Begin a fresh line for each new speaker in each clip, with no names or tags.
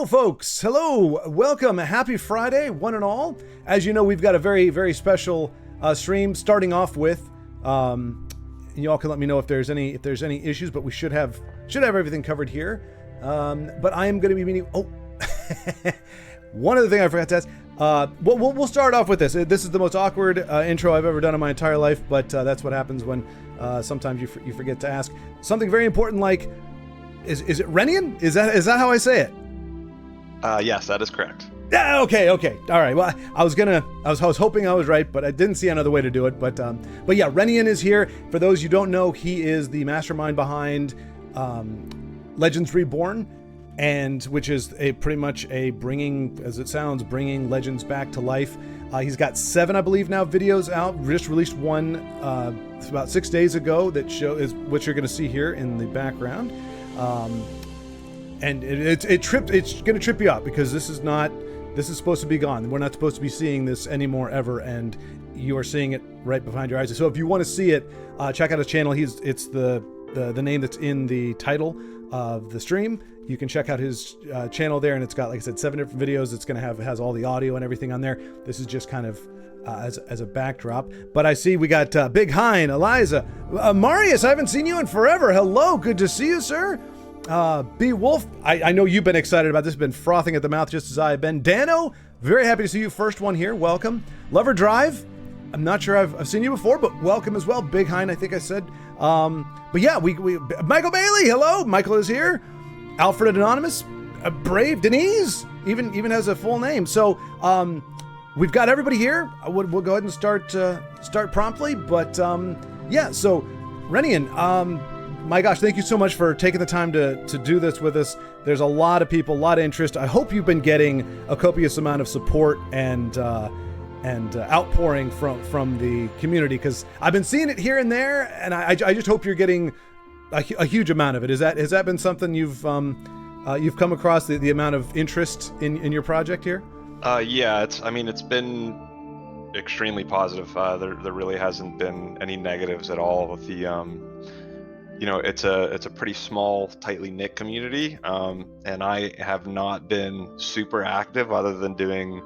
Hello, folks. Hello. Welcome. Happy Friday, one and all. As you know, we've got a very, very special stream starting off with. You all can let me know if there's any issues, but we should have everything covered here. But I am going to be meeting. Oh, one other thing I forgot to ask. We'll start off with this. This is the most awkward intro I've ever done in my entire life, but that's what happens when sometimes you forget to ask something very important. Like, is it Renian? Is that how I say it?
Yes, that is correct.
Yeah. Okay. All right. Well, I was hoping I was right, but I didn't see another way to do it. But yeah, Renian is here. For those you don't know, he is the mastermind behind Legends Reborn, and which is pretty much bringing, as it sounds, bringing Legends back to life. He's got 7, I believe, now videos out. Just released one about 6 days ago that is what you're going to see here in the background. And it's going to trip you up because this is supposed to be gone. We're not supposed to be seeing this anymore ever, and you are seeing it right behind your eyes. So if you want to see it, check out his channel. It's the name that's in the title of the stream. You can check out his channel there, and it's got, like I said, 7 different videos. It's going to has all the audio and everything on there. This is just kind of as a backdrop. But I see we got Big Hein, Eliza, Marius. I haven't seen you in forever. Hello, good to see you, sir. B Wolf, I know you've been excited about this, been frothing at the mouth just as I have been. Dano, very happy to see you. First one here, welcome. Lover Drive, I'm not sure I've seen you before, but welcome as well. Big Hein, I think I said. But yeah, we Michael Bailey, hello. Michael is here. Alfred Anonymous, Brave Denise, even has a full name. So we've got everybody here. We'll go ahead and start promptly. But yeah, so Renian, my gosh, thank you so much for taking the time to do this with us. There's a lot of people, a lot of interest. I hope you've been getting a copious amount of support and outpouring from the community, because I've been seeing it here and there, and I just hope you're getting a huge amount of it. Has that been something you've come across, the amount of interest in your project here?
Yeah, it's been extremely positive. There really hasn't been any negatives at all with the it's a pretty small, tightly knit community, and I have not been super active other than doing,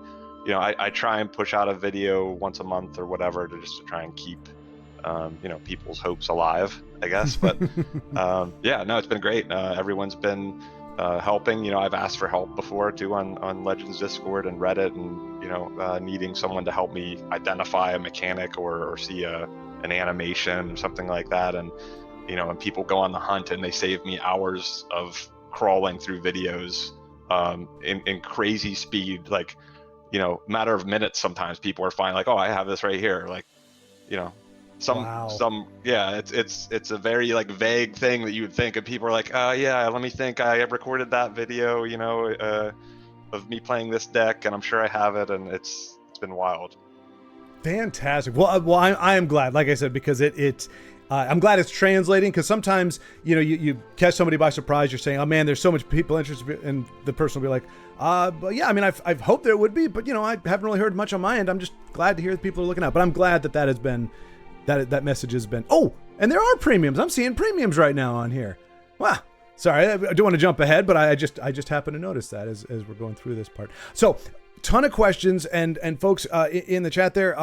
I try and push out a video once a month or whatever to try and keep, people's hopes alive, I guess. But yeah, no, it's been great. Everyone's been helping. I've asked for help before too on Legends Discord and Reddit, and needing someone to help me identify a mechanic or see an animation or something like that, and and people go on the hunt and they save me hours of crawling through videos in crazy speed, like, matter of minutes. Sometimes people are finding, like, oh, I have this right here, like, wow. Yeah, it's a very, like, vague thing that you would think, and people are like, yeah, let me think, I recorded that video, of me playing this deck, and I'm sure I have it, and it's been wild.
Fantastic. Well, I am glad, like I said, because I'm glad it's translating, because sometimes, you catch somebody by surprise. You're saying, oh man, there's so much people interested, and the person will be like, but yeah, I mean, I've hoped there would be, but I haven't really heard much on my end. I'm just glad to hear that people are looking out. But I'm glad that has been, that message has been. Oh, and there are premiums. I'm seeing premiums right now on here. Wow. Sorry, I don't want to jump ahead, but I just happened to notice that as we're going through this part. So, ton of questions, and folks in the chat there,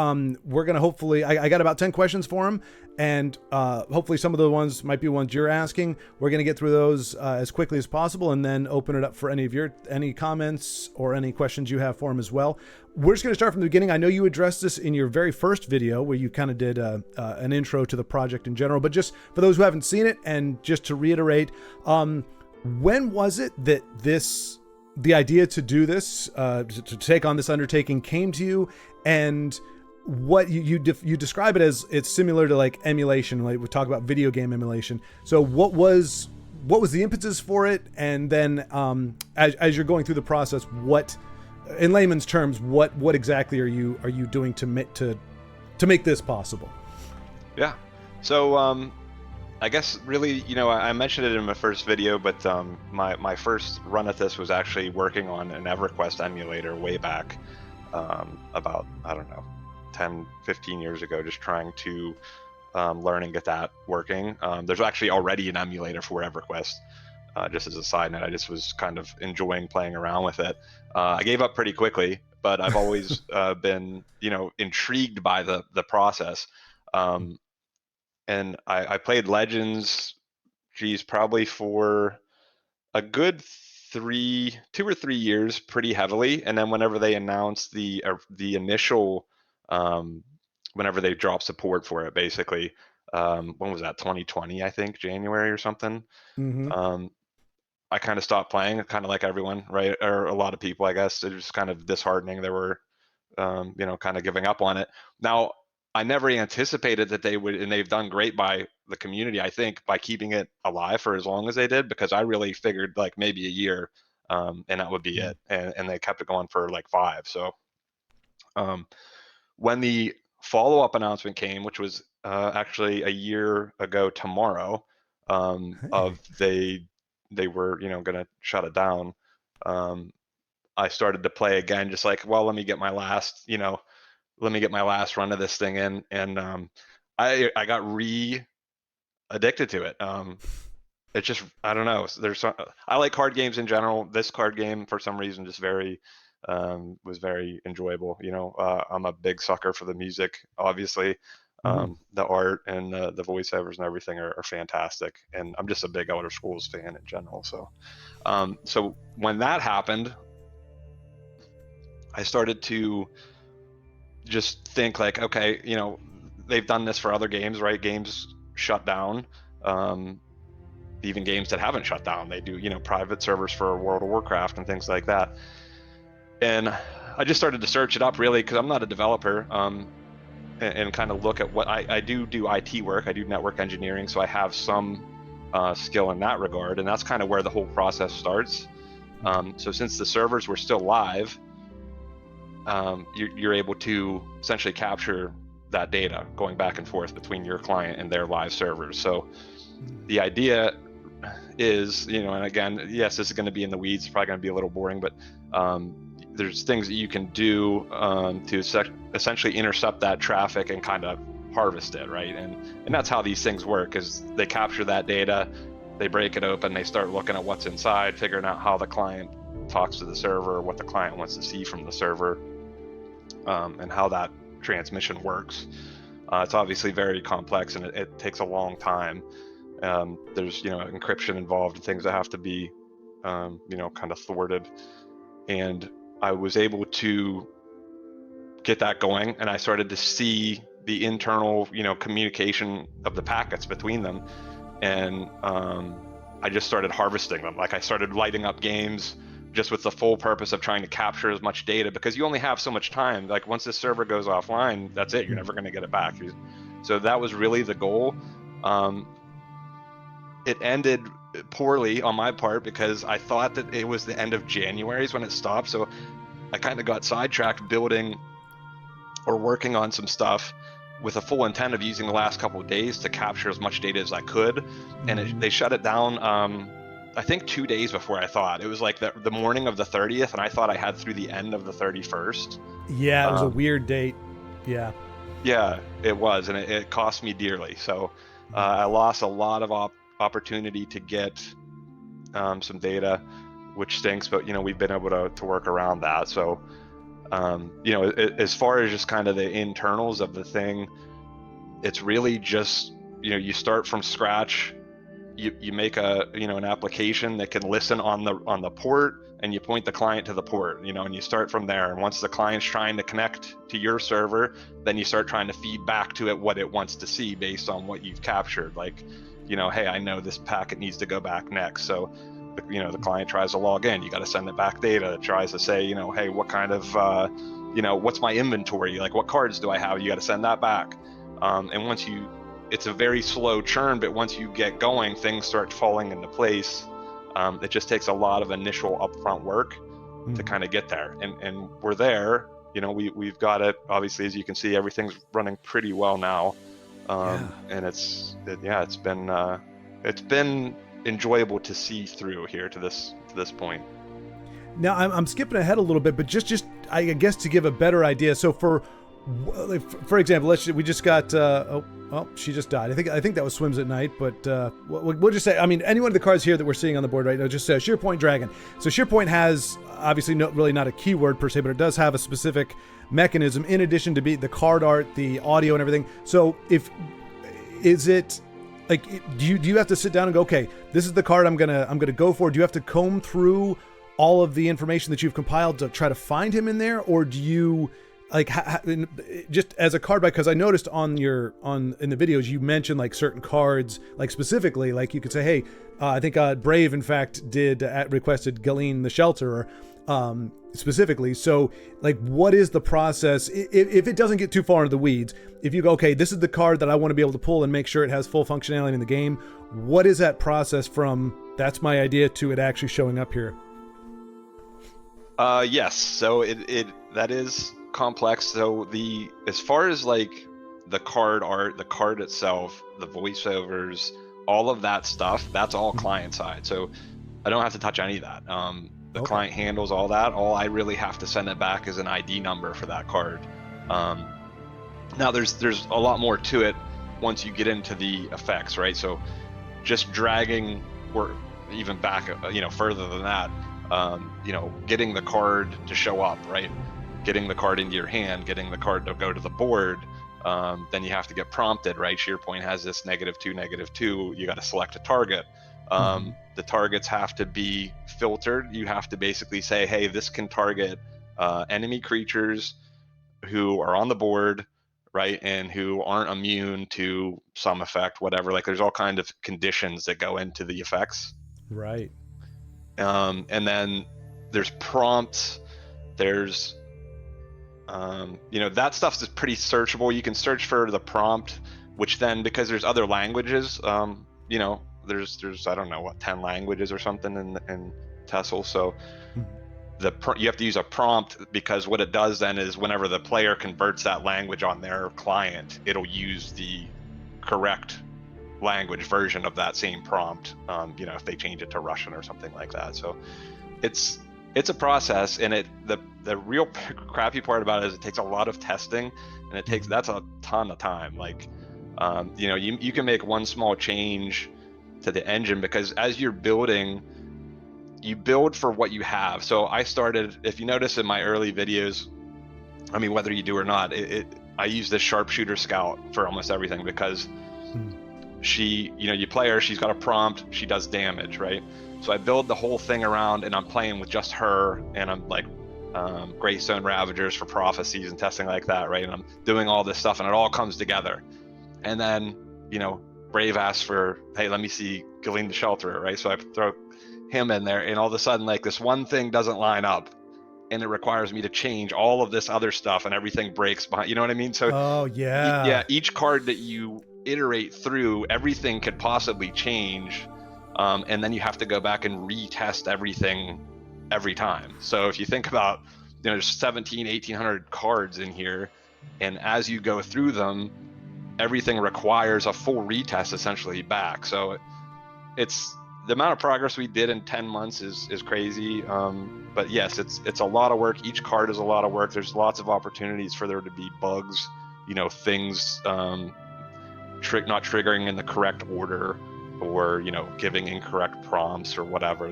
we're gonna hopefully, I got about 10 questions for him, and hopefully some of the ones might be ones you're asking. We're gonna get through those as quickly as possible, and then open it up for any comments or any questions you have for him as well. We're just gonna start from the beginning. I know you addressed this in your very first video where you kind of did an intro to the project in general, but just for those who haven't seen it, and just to reiterate, when was it that the idea to do this, to take on this undertaking, came to you? And what you describe it as, it's similar to like emulation, like we talk about video game emulation. So what was the impetus for it? And then as you're going through the process, what, in layman's terms, what exactly are you doing to make this possible?
Yeah. So I guess really, I mentioned it in my first video, but my first run at this was actually working on an EverQuest emulator way back, about, I don't know, 10, 15 years ago, just trying to learn and get that working. There's actually already an emulator for EverQuest, just as a side note, I just was kind of enjoying playing around with it. I gave up pretty quickly, but I've always been, intrigued by the process. And I played Legends, geez, probably for a good 2 or 3 years, pretty heavily. And then whenever they announced the initial, um, whenever they dropped support for it, basically, when was that? 2020, I think, January or something.
Mm-hmm.
Um, I kind of stopped playing, kind of like everyone, right? Or a lot of people, I guess. It was kind of disheartening. They were, kind of giving up on it. Now, I never anticipated that they would, and they've done great by the community, I think, by keeping it alive for as long as they did, because I really figured like maybe a year, and that would be it. And they kept it going for like 5. So um, when the follow-up announcement came, which was actually a year ago tomorrow,
Hey.
of they were going to shut it down. Um, I started to play again, just like, well, let me get my last run of this thing in, and I got addicted to it. It's just, I don't know. I like card games in general. This card game, for some reason, just was very enjoyable. I'm a big sucker for the music, obviously.
Mm-hmm.
The art and the voiceovers and everything are fantastic, and I'm just a big Outer Schools fan in general. So when that happened, I started to just think like, okay, they've done this for other games, right? Games shut down. Um, Even games that haven't shut down, they do, private servers for World of Warcraft and things like that. And I just started to search it up, really, because I'm not a developer, and kind of look at what I do IT work. I do network engineering, so I have some skill in that regard, and that's kind of where the whole process starts. So since the servers were still live, you're able to essentially capture that data going back and forth between your client and their live servers. So the idea is, and again, yes, this is going to be in the weeds, probably going to be a little boring, but there's things that you can do to essentially intercept that traffic and kind of harvest it, right? And that's how these things work, is they capture that data, they break it open, they start looking at what's inside, figuring out how the client talks to the server, what the client wants to see from the server, and how that transmission works. It's obviously very complex, and it takes a long time. There's encryption involved and things that have to be kind of thwarted, and I was able to get that going, and I started to see the internal communication of the packets between them, and I just started harvesting them. Like, I started lighting up games just with the full purpose of trying to capture as much data, because you only have so much time. Like, once this server goes offline, that's it. You're never going to get it back. So that was really the goal. It ended poorly on my part, because I thought that it was the end of January is when it stopped. So I kind of got sidetracked building or working on some stuff with a full intent of using the last couple of days to capture as much data as I could. And they shut it down, I think 2 days before I thought. It was like the morning of the 30th, and I thought I had through the end of the 31st.
Yeah, it was a weird date. Yeah.
Yeah, it was, and it cost me dearly. So I lost a lot of opportunity to get some data, which stinks, but we've been able to work around that. So as far as just kind of the internals of the thing, it's really just you start from scratch. You make an application that can listen on the port, and you point the client to the port, and you start from there. And once the client's trying to connect to your server, then you start trying to feed back to it what it wants to see based on what you've captured. Like, hey, I know this packet needs to go back next. So, the client tries to log in, you got to send it back data. It tries to say, hey, what kind of, what's my inventory? Like, what cards do I have? You got to send that back. And it's a very slow churn, but once you get going, things start falling into place. It just takes a lot of initial upfront work to kind of get there, and we're there. We've got it. Obviously, as you can see, everything's running pretty well now, and it's been enjoyable to see through here to this point.
Now I'm skipping ahead a little bit, but just I guess to give a better idea. So for example, we just got Well, she just died. I think that was Swims at Night, but we'll just say, I mean, any one of the cards here that we're seeing on the board right now just says Sheerpoint Dragon. So Sheerpoint has obviously really not a keyword per se, but it does have a specific mechanism in addition to be the card art, the audio, and everything. So is it like, do you have to sit down and go, okay, this is the card I'm gonna go for? Do you have to comb through all of the information that you've compiled to try to find him in there, or do you? Like just as a card buy, because I noticed in the videos you mentioned like certain cards, like specifically, like you could say, hey, I think Brave in fact did requested Galeen the Shelterer specifically. So like, what is the process if it doesn't get too far into the weeds? If you go, okay, this is the card that I want to be able to pull and make sure it has full functionality in the game. What is that process from that's my idea to it actually showing up here?
Yes. So that is complex. So as far as like the card art, the card itself, the voiceovers, all of that stuff, that's all client side. So I don't have to touch any of that. The client handles all that. All I really have to send it back is an ID number for that card. Now there's a lot more to it once you get into the effects, right? So just dragging, or even back, further than that, getting the card to show up, right? Getting the card into your hand, getting the card to go to the board, then you have to get prompted, right? Sheerpoint has this -2, you got to select a target. The targets have to be filtered. You have to basically say, hey, this can target enemy creatures who are on the board, right? And who aren't immune to some effect, whatever. Like there's all kinds of conditions that go into the effects.
Right.
And then there's prompts, there's that stuff is pretty searchable. You can search for the prompt, which then, because there's other languages, there's I don't know what, 10 languages or something in Tessel. So you have to use a prompt, because what it does then is whenever the player converts that language on their client, it'll use the correct language version of that same prompt. If they change it to Russian or something like that. So it's a process, and the real crappy part about it is it takes a lot of testing, and that's a ton of time. Like, you can make one small change to the engine, because as you're building, you build for what you have. So I started, if you notice in my early videos, I mean, whether you do or not, I use this sharpshooter scout for almost everything, because she, you play her, she's got a prompt, she does damage, right? So I build the whole thing around, and I'm playing with just her, and I'm like Greystone Ravagers for prophecies and testing like that, right? And I'm doing all this stuff, and it all comes together. And then, Brave asks for, hey, let me see Galeen the Shelterer, right? So I throw him in there, and all of a sudden, like, this one thing doesn't line up, and it requires me to change all of this other stuff, and everything breaks behind, you know what I mean? So each card that you iterate through, everything could possibly change, and then you have to go back and retest everything every time. So if you think about, there's 1,800 cards in here, and as you go through them, everything requires a full retest essentially back. So it's the amount of progress we did in 10 months is crazy. But yes, it's a lot of work. Each card is a lot of work. There's lots of opportunities for there to be bugs, things not triggering in the correct order, or giving incorrect prompts or whatever.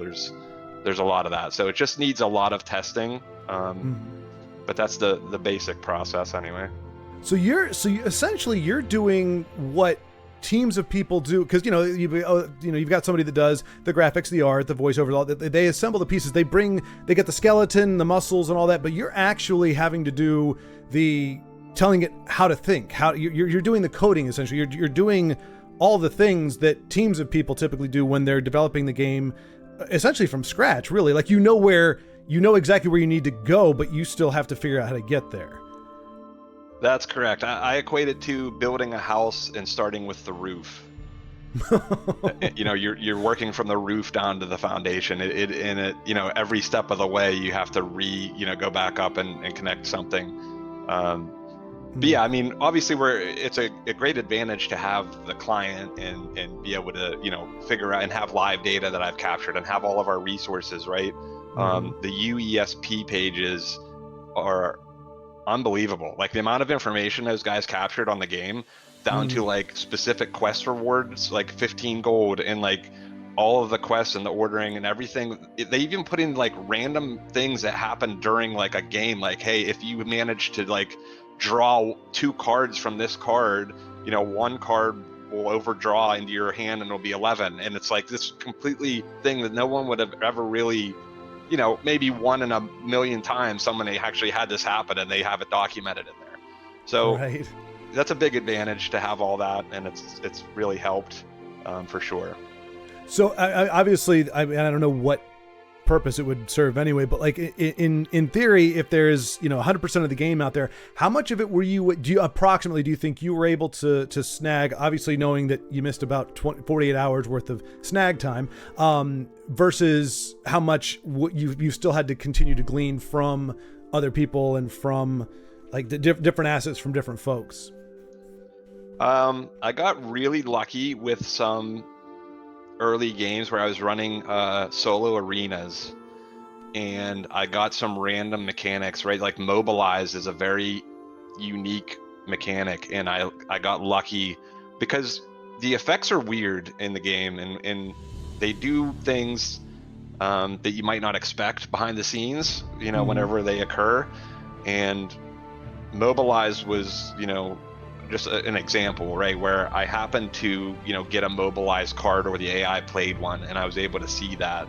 There's a lot of that. So it just needs a lot of testing. But that's the basic process anyway.
So essentially you're doing what teams of people do, because you've got somebody that does the graphics, the art, the voiceover, all that. They assemble the pieces. They get the skeleton, the muscles, and all that. But you're actually having to do the telling it how to think. How you're doing the coding essentially. You're doing all the things that teams of people typically do when they're developing the game, essentially from scratch. Really, like you know exactly where you need to go, but you still have to figure out how to get there.
That's correct. I equate it to building a house and starting with the roof. You're working from the roof down to the foundation. Every step of the way you have to go back up and connect something. But yeah, I mean, obviously it's a great advantage to have the client and be able to, figure out and have live data that I've captured and have all of our resources, right? The UESP pages are unbelievable. Like the amount of information those guys captured on the game, down to like specific quest rewards, like 15 gold, and like all of the quests and the ordering and everything. They even put in like random things that happen during like a game, like, hey, if you manage to like draw 2 cards from this card, you know, 1 card will overdraw into your hand and it'll be 11. And it's like this completely thing that no one would have ever really, you know, maybe 1 in a million times someone actually had this happen, and they have it documented in there. So
Right.
that's a big advantage to have all that, and it's really helped for sure.
So obviously, I don't know what purpose it would serve anyway, but like in theory, if there's 100% of the game out there, how much of it do you think you were able to snag? Obviously, knowing that you missed about 48 hours worth of snag time, versus how much you still had to continue to glean from other people and from like the different assets from different folks.
I got really lucky with some early games where I was running solo arenas, and I got some random mechanics, right? Like mobilize is a very unique mechanic, and I got lucky because the effects are weird in the game, and they do things that you might not expect behind the scenes, whenever they occur. And mobilize was, just an example, right, where I happened to, get a mobilized card, or the AI played one, and I was able to see that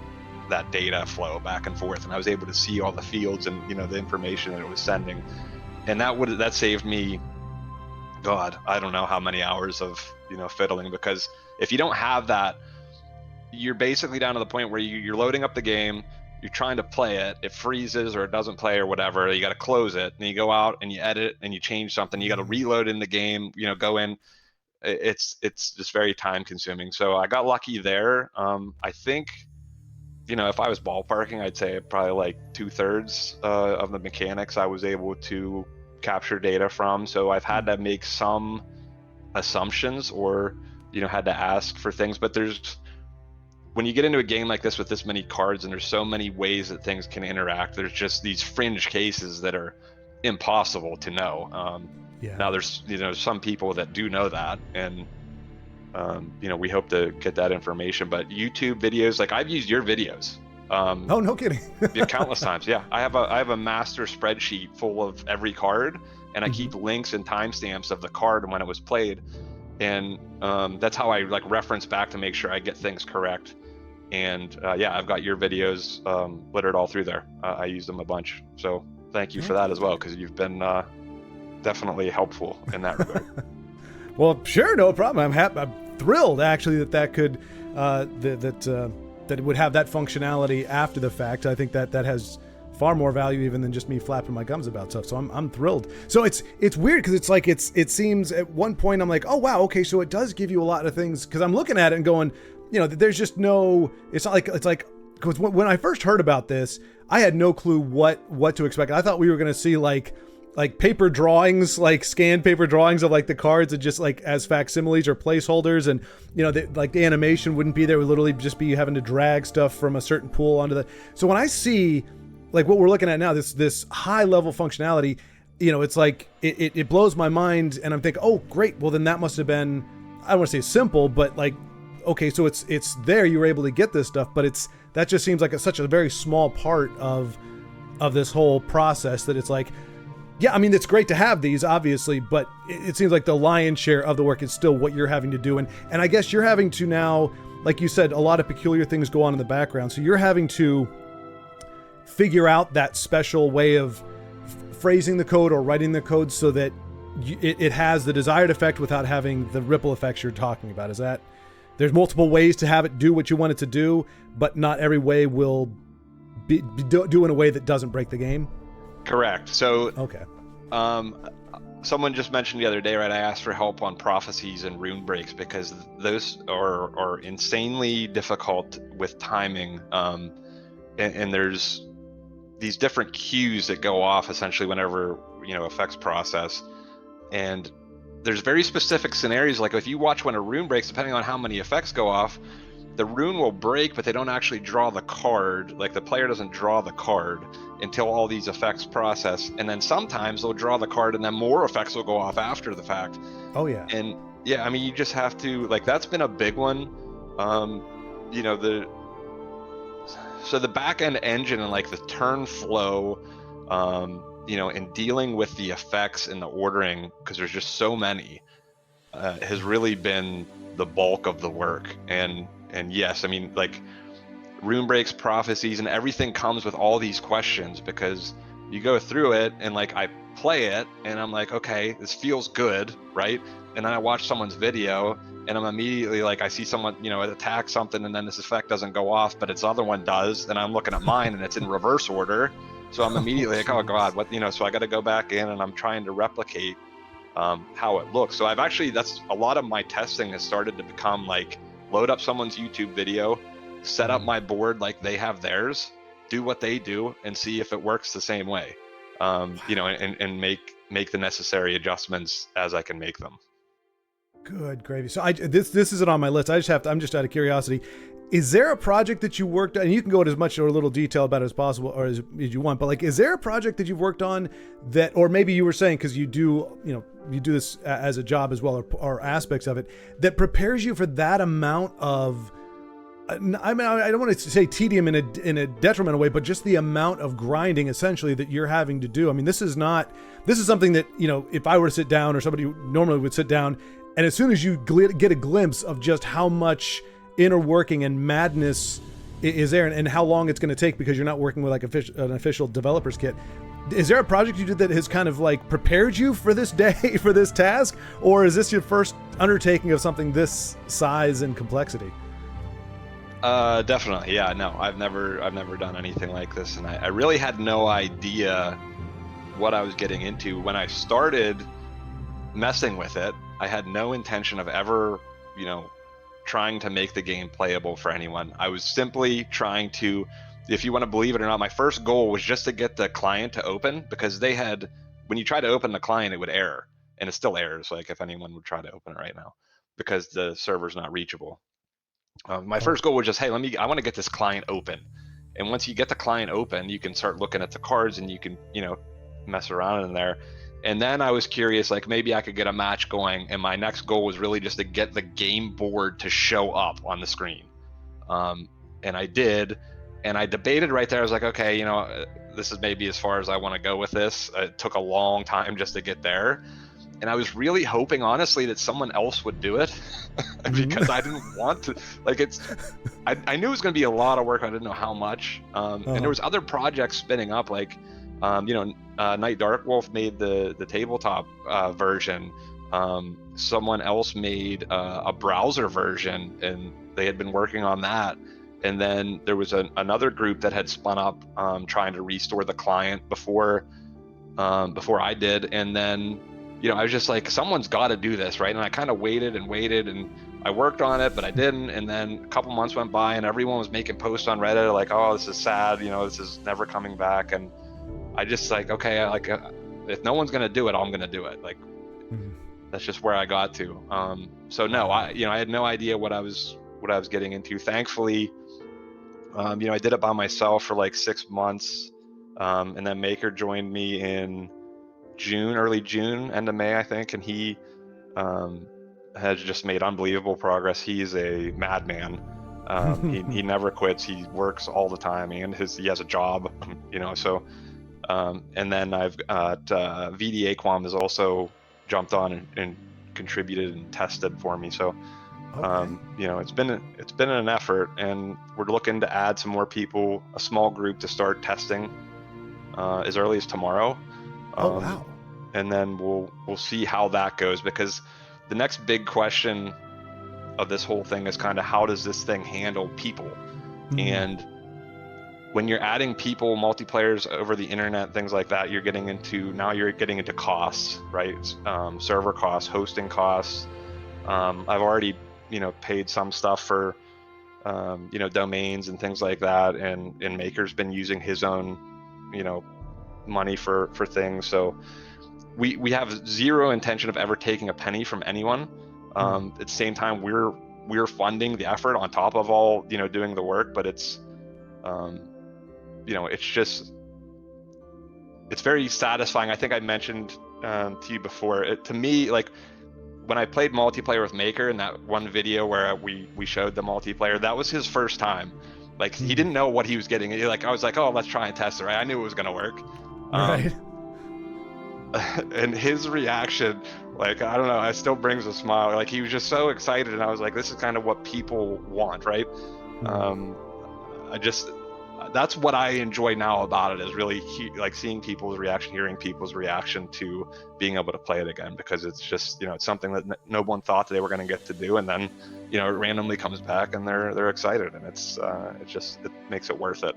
data flow back and forth, and I was able to see all the fields and, the information that it was sending. And that saved me, God, I don't know how many hours of, fiddling, because if you don't have that, you're basically down to the point where you're loading up the game, you're trying to play it, it freezes or it doesn't play or whatever, you got to close it, and you go out and you edit and you change something, you got to reload in the game, go in. It's just very time consuming. So I got lucky there. I think, if I was ballparking, I'd say probably like 2/3 of the mechanics I was able to capture data from. So I've had to make some assumptions, or had to ask for things. But when you get into a game like this with this many cards, and there's so many ways that things can interact, there's just these fringe cases that are impossible to know. Now there's some people that do know that, and we hope to get that information. But YouTube videos, like I've used your videos.
Oh, no kidding.
Countless times. Yeah, I have a master spreadsheet full of every card, and I keep links and timestamps of the card and when it was played, and that's how I like reference back to make sure I get things correct. And I've got your videos littered all through there. I use them a bunch, so thank you for that as well, because you've been definitely helpful in that regard.
Well, sure, no problem. I'm thrilled actually that could that it would have that functionality after the fact. I think that has far more value even than just me flapping my gums about stuff. So I'm thrilled. So it's weird, because it's like it seems at one point I'm like, oh wow, okay, so it does give you a lot of things, because I'm looking at it and going, there's just no, it's not like, it's like, because when I first heard about this, I had no clue what to expect. I thought we were going to see like paper drawings, like scanned paper drawings of like the cards, and just like as facsimiles or placeholders, and like the animation wouldn't be there. It would literally just be having to drag stuff from a certain pool onto the. So when I see like what we're looking at now, this high level functionality, it's like it blows my mind, and I'm thinking, oh great, well then that must have been, I don't want to say simple, but like, okay, so it's there, you were able to get this stuff, but that just seems like such a very small part of this whole process, that it's like, yeah, I mean, it's great to have these, obviously, but it seems like the lion's share of the work is still what you're having to do. And I guess you're having to now, like you said, a lot of peculiar things go on in the background. So you're having to figure out that special way of phrasing the code or writing the code so that it has the desired effect without having the ripple effects you're talking about. Is that, there's multiple ways to have it do what you want it to do, but not every way will do in a way that doesn't break the game?
Correct. So
okay.
Someone just mentioned the other day, right? I asked for help on prophecies and rune breaks, because those are insanely difficult with timing. And there's these different cues that go off essentially whenever effects process, and there's very specific scenarios. Like if you watch when a rune breaks, depending on how many effects go off, the rune will break, but they don't actually draw the card. Like the player doesn't draw the card until all these effects process, and then sometimes they'll draw the card and then more effects will go off after the fact.
Oh yeah.
And yeah, I mean, you just have to, like, that's been a big one. You know, the back end engine and like the turn flow, you know, in dealing with the effects and the ordering, because there's just so many, has really been the bulk of the work. And yes, I mean, like, rune breaks, prophecies, and everything comes with all these questions, because you go through it and like I play it and I'm like, okay, this feels good, right? And then I watch someone's video and I'm immediately like, I see someone, you know, attack something and then this effect doesn't go off, but its other one does. And I'm looking at mine and it's in reverse order. So I'm immediately like, oh God, what, you know, so I got to go back in and I'm trying to replicate how it looks. So I've actually, that's a lot of my testing has started to become like, load up someone's YouTube video, set up my board like they have theirs, do what they do, and see if it works the same way. You know, and make the necessary adjustments as I can make them.
Good gravy. So this isn't on my list. I'm just out of curiosity. Is there a project that you worked on, and you can go into as much or a little detail about it as possible or as you want, but like, is there a project that you've worked on that, or maybe you were saying, because you do this as a job as well, or aspects of it that prepares you for that amount of, I mean, I don't want to say tedium in a detrimental way, but just the amount of grinding essentially that you're having to do. I mean, this is something that, you know, if I were to sit down, or somebody normally would sit down, and as soon as you get a glimpse of just how much inner working and madness is there, and how long it's going to take, because you're not working with like an official developer's kit. Is there a project you did that has kind of like prepared you for this day, for this task, or is this your first undertaking of something this size and complexity?
Definitely, yeah. No, I've never done anything like this, and I really had no idea what I was getting into when I started messing with it. I had no intention of ever, you know, trying to make the game playable for anyone. I was simply trying to, if you want to believe it or not, my first goal was just to get the client to open, because they had, when you try to open the client, it would error, and it still errors, like if anyone would try to open it right now, because the server's not reachable. My first goal was just, hey, I want to get this client open. And once you get the client open, you can start looking at the cards and you can, you know, mess around in there. And then I was curious, like maybe I could get a match going. And my next goal was really just to get the game board to show up on the screen. And I did. And I debated right there. I was like, okay, you know, this is maybe as far as I want to go with this. It took a long time just to get there. And I was really hoping, honestly, that someone else would do it because I didn't want to, like, I knew it was going to be a lot of work. I didn't know how much. And there was other projects spinning up, like, you know, Night Dark Wolf made the tabletop version. Someone else made a browser version, and they had been working on that. And then there was another group that had spun up trying to restore the client before I did. And then, you know, I was just like, someone's got to do this, right? And I kind of waited and I worked on it, but I didn't. And then a couple months went by and everyone was making posts on Reddit like, oh, this is sad, you know, this is never coming back. And I just like, okay, if no one's gonna do it, I'm gonna do it. Like, that's just where I got to. So no, I had no idea what I was getting into. Thankfully, you know, I did it by myself for like 6 months, and then Maker joined me in early June, end of May, I think, and he has just made unbelievable progress. He's a madman. He never quits. He works all the time, and he has a job, you know. So, and then I've got VDA Quam has also jumped on and contributed and tested for me. So, you know, it's been an effort, and we're looking to add some more people, a small group to start testing as early as tomorrow.
Oh wow.
And then we'll see how that goes, because the next big question of this whole thing is kind of, how does this thing handle people? And when you're adding people, multiplayers over the internet, things like that, you're getting into costs, right? Server costs, hosting costs. I've already, you know, paid some stuff for, you know, domains and things like that, and Maker's been using his own, you know, money for things. So we have zero intention of ever taking a penny from anyone. At the same time, we're we're funding the effort on top of all, doing the work, but it's, it's just, it's very satisfying. I think I mentioned to you before, to me, like when I played multiplayer with Maker in that one video where we showed the multiplayer, that was his first time. Like he didn't know what he was getting. Like I was like, oh, let's try and test it, right? I knew it was gonna work.
Right.
And his reaction, like, I don't know, it still brings a smile. Like he was just so excited, and I was like, this is kind of what people want, right? That's what I enjoy now about it, is really like seeing people's reaction, hearing people's reaction to being able to play it again, because it's just, it's something that no one thought they were going to get to do, and then, it randomly comes back and they're excited, and it makes it worth it.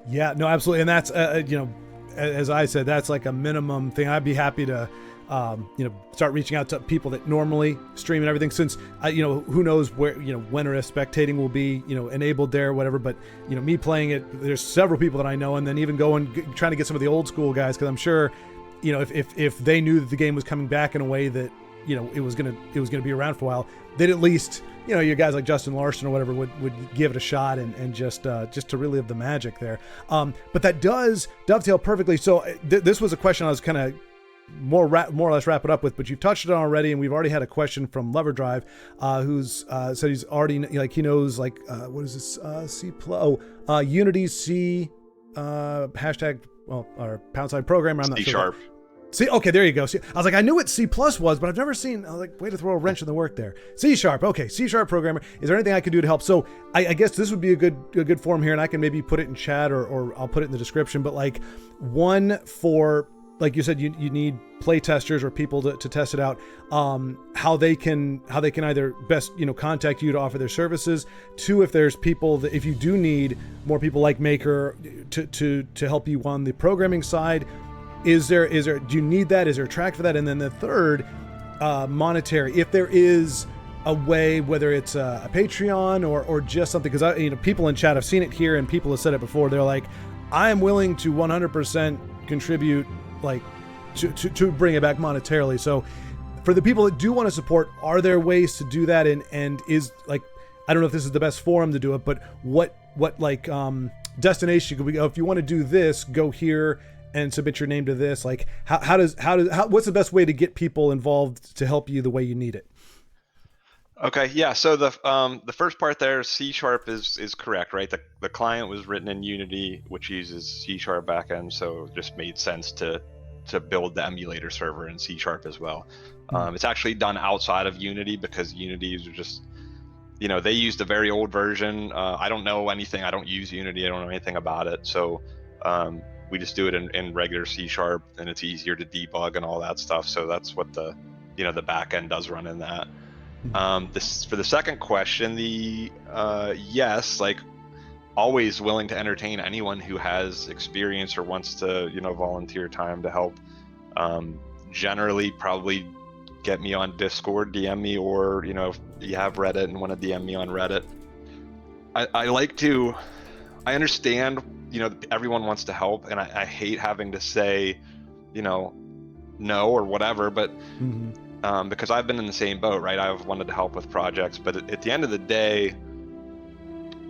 Yeah, no, absolutely. And that's, as I said, that's like a minimum thing. I'd be happy to, start reaching out to people that normally stream and everything, since, who knows where, when or if spectating will be, enabled there or whatever. But, me playing it, there's several people that I know, and then even trying to get some of the old school guys, because I'm sure, if they knew that the game was coming back in a way that, it was gonna be around for a while, they'd at least, you guys like Justin Larson or whatever would give it a shot and just to relive the magic there. But that does dovetail perfectly. So this was a question I was kind of more or less wrap it up with, but you've touched it on already, and we've already had a question from Lover Drive, who's said he's already, like, he knows, like, what is this, C++, Unity C, hashtag, well, or £sign programmer, I'm not sure.
C#.
See, okay, there you go. See, I was like, I knew what C+ was, but I've never seen, I was like, way to throw a wrench in the work there. C#, okay, C# programmer. Is there anything I could do to help? So I guess this would be a good form here, and I can maybe put it in chat, or I'll put it in the description, but like one for, like you said, you need play testers or people to test it out, how they can either best, contact you to offer their services. Two, if there's people that, if you do need more people like Maker to help you on the programming side, is there, do you need that? Is there a track for that? And then the third, monetary, if there is a way, whether it's a Patreon or just something, because people in chat have seen it here, and people have said it before. They're like, I am willing to 100% contribute, like to bring it back monetarily. So for the people that do want to support, are there ways to do that? And is, like, I don't know if this is the best forum to do it, but what like destination could we go? If you want to do this, go here and submit your name to this. Like, how what's the best way to get people involved to help you the way you need it?
Okay, yeah. So the first part there, C# is correct, right? The client was written in Unity, which uses C# backend, so it just made sense to build the emulator server in C# as well. It's actually done outside of Unity, because Unity is just, they used a very old version. I don't know anything. I don't use Unity. I don't know anything about it. So we just do it in regular C#, and it's easier to debug and all that stuff. So that's what the backend does run in that. This, for the second question, yes, like, always willing to entertain anyone who has experience or wants to, volunteer time to help. Generally, probably get me on Discord, DM me, or, if you have Reddit and want to DM me on Reddit. I understand, everyone wants to help, and I hate having to say, no or whatever, but because I've been in the same boat, right? I've wanted to help with projects, but at the end of the day,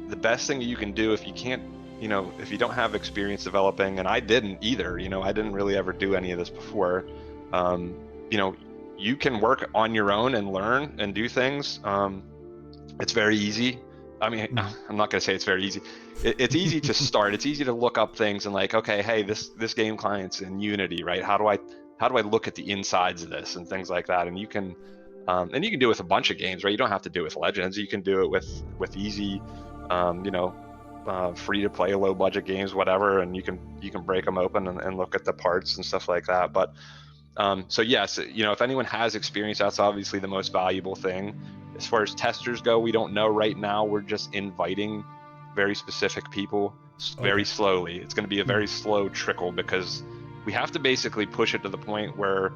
the best thing you can do, if you can't, if you don't have experience developing, and I didn't either, I didn't really ever do any of this before, you can work on your own and learn and do things. It's very easy. I mean, I'm not going to say it's very easy. It's easy to start. It's easy to look up things and, like, okay, hey, this game client's in Unity, right? How do I look at the insides of this and things like that? And you can do it with a bunch of games, right? You don't have to do it with Legends. You can do it with easy, free to play, low budget games, whatever. And you can break them open and look at the parts and stuff like that. But so yes, if anyone has experience, that's obviously the most valuable thing. As far as testers go, we don't know right now. We're just inviting very specific people very slowly. It's going to be a very slow trickle, because we have to basically push it to the point where,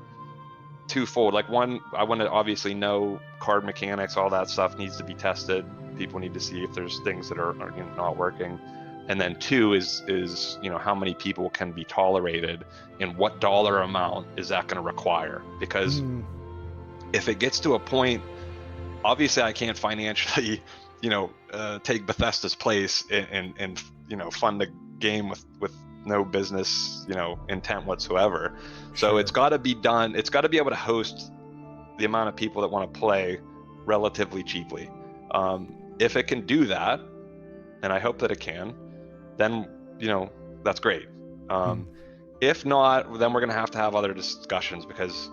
twofold. Like, one, I want to obviously know card mechanics, all that stuff needs to be tested. People need to see if there's things that are not working. And then two is how many people can be tolerated, and what dollar amount is that going to require? Because if it gets to a point obviously I can't financially, take Bethesda's place and fund a game with no business, intent whatsoever. So
Sure.
it's got to be done. It's got to be able to host the amount of people that want to play relatively cheaply. If it can do that, and I hope that it can, then that's great. If not, then we're going to have other discussions, because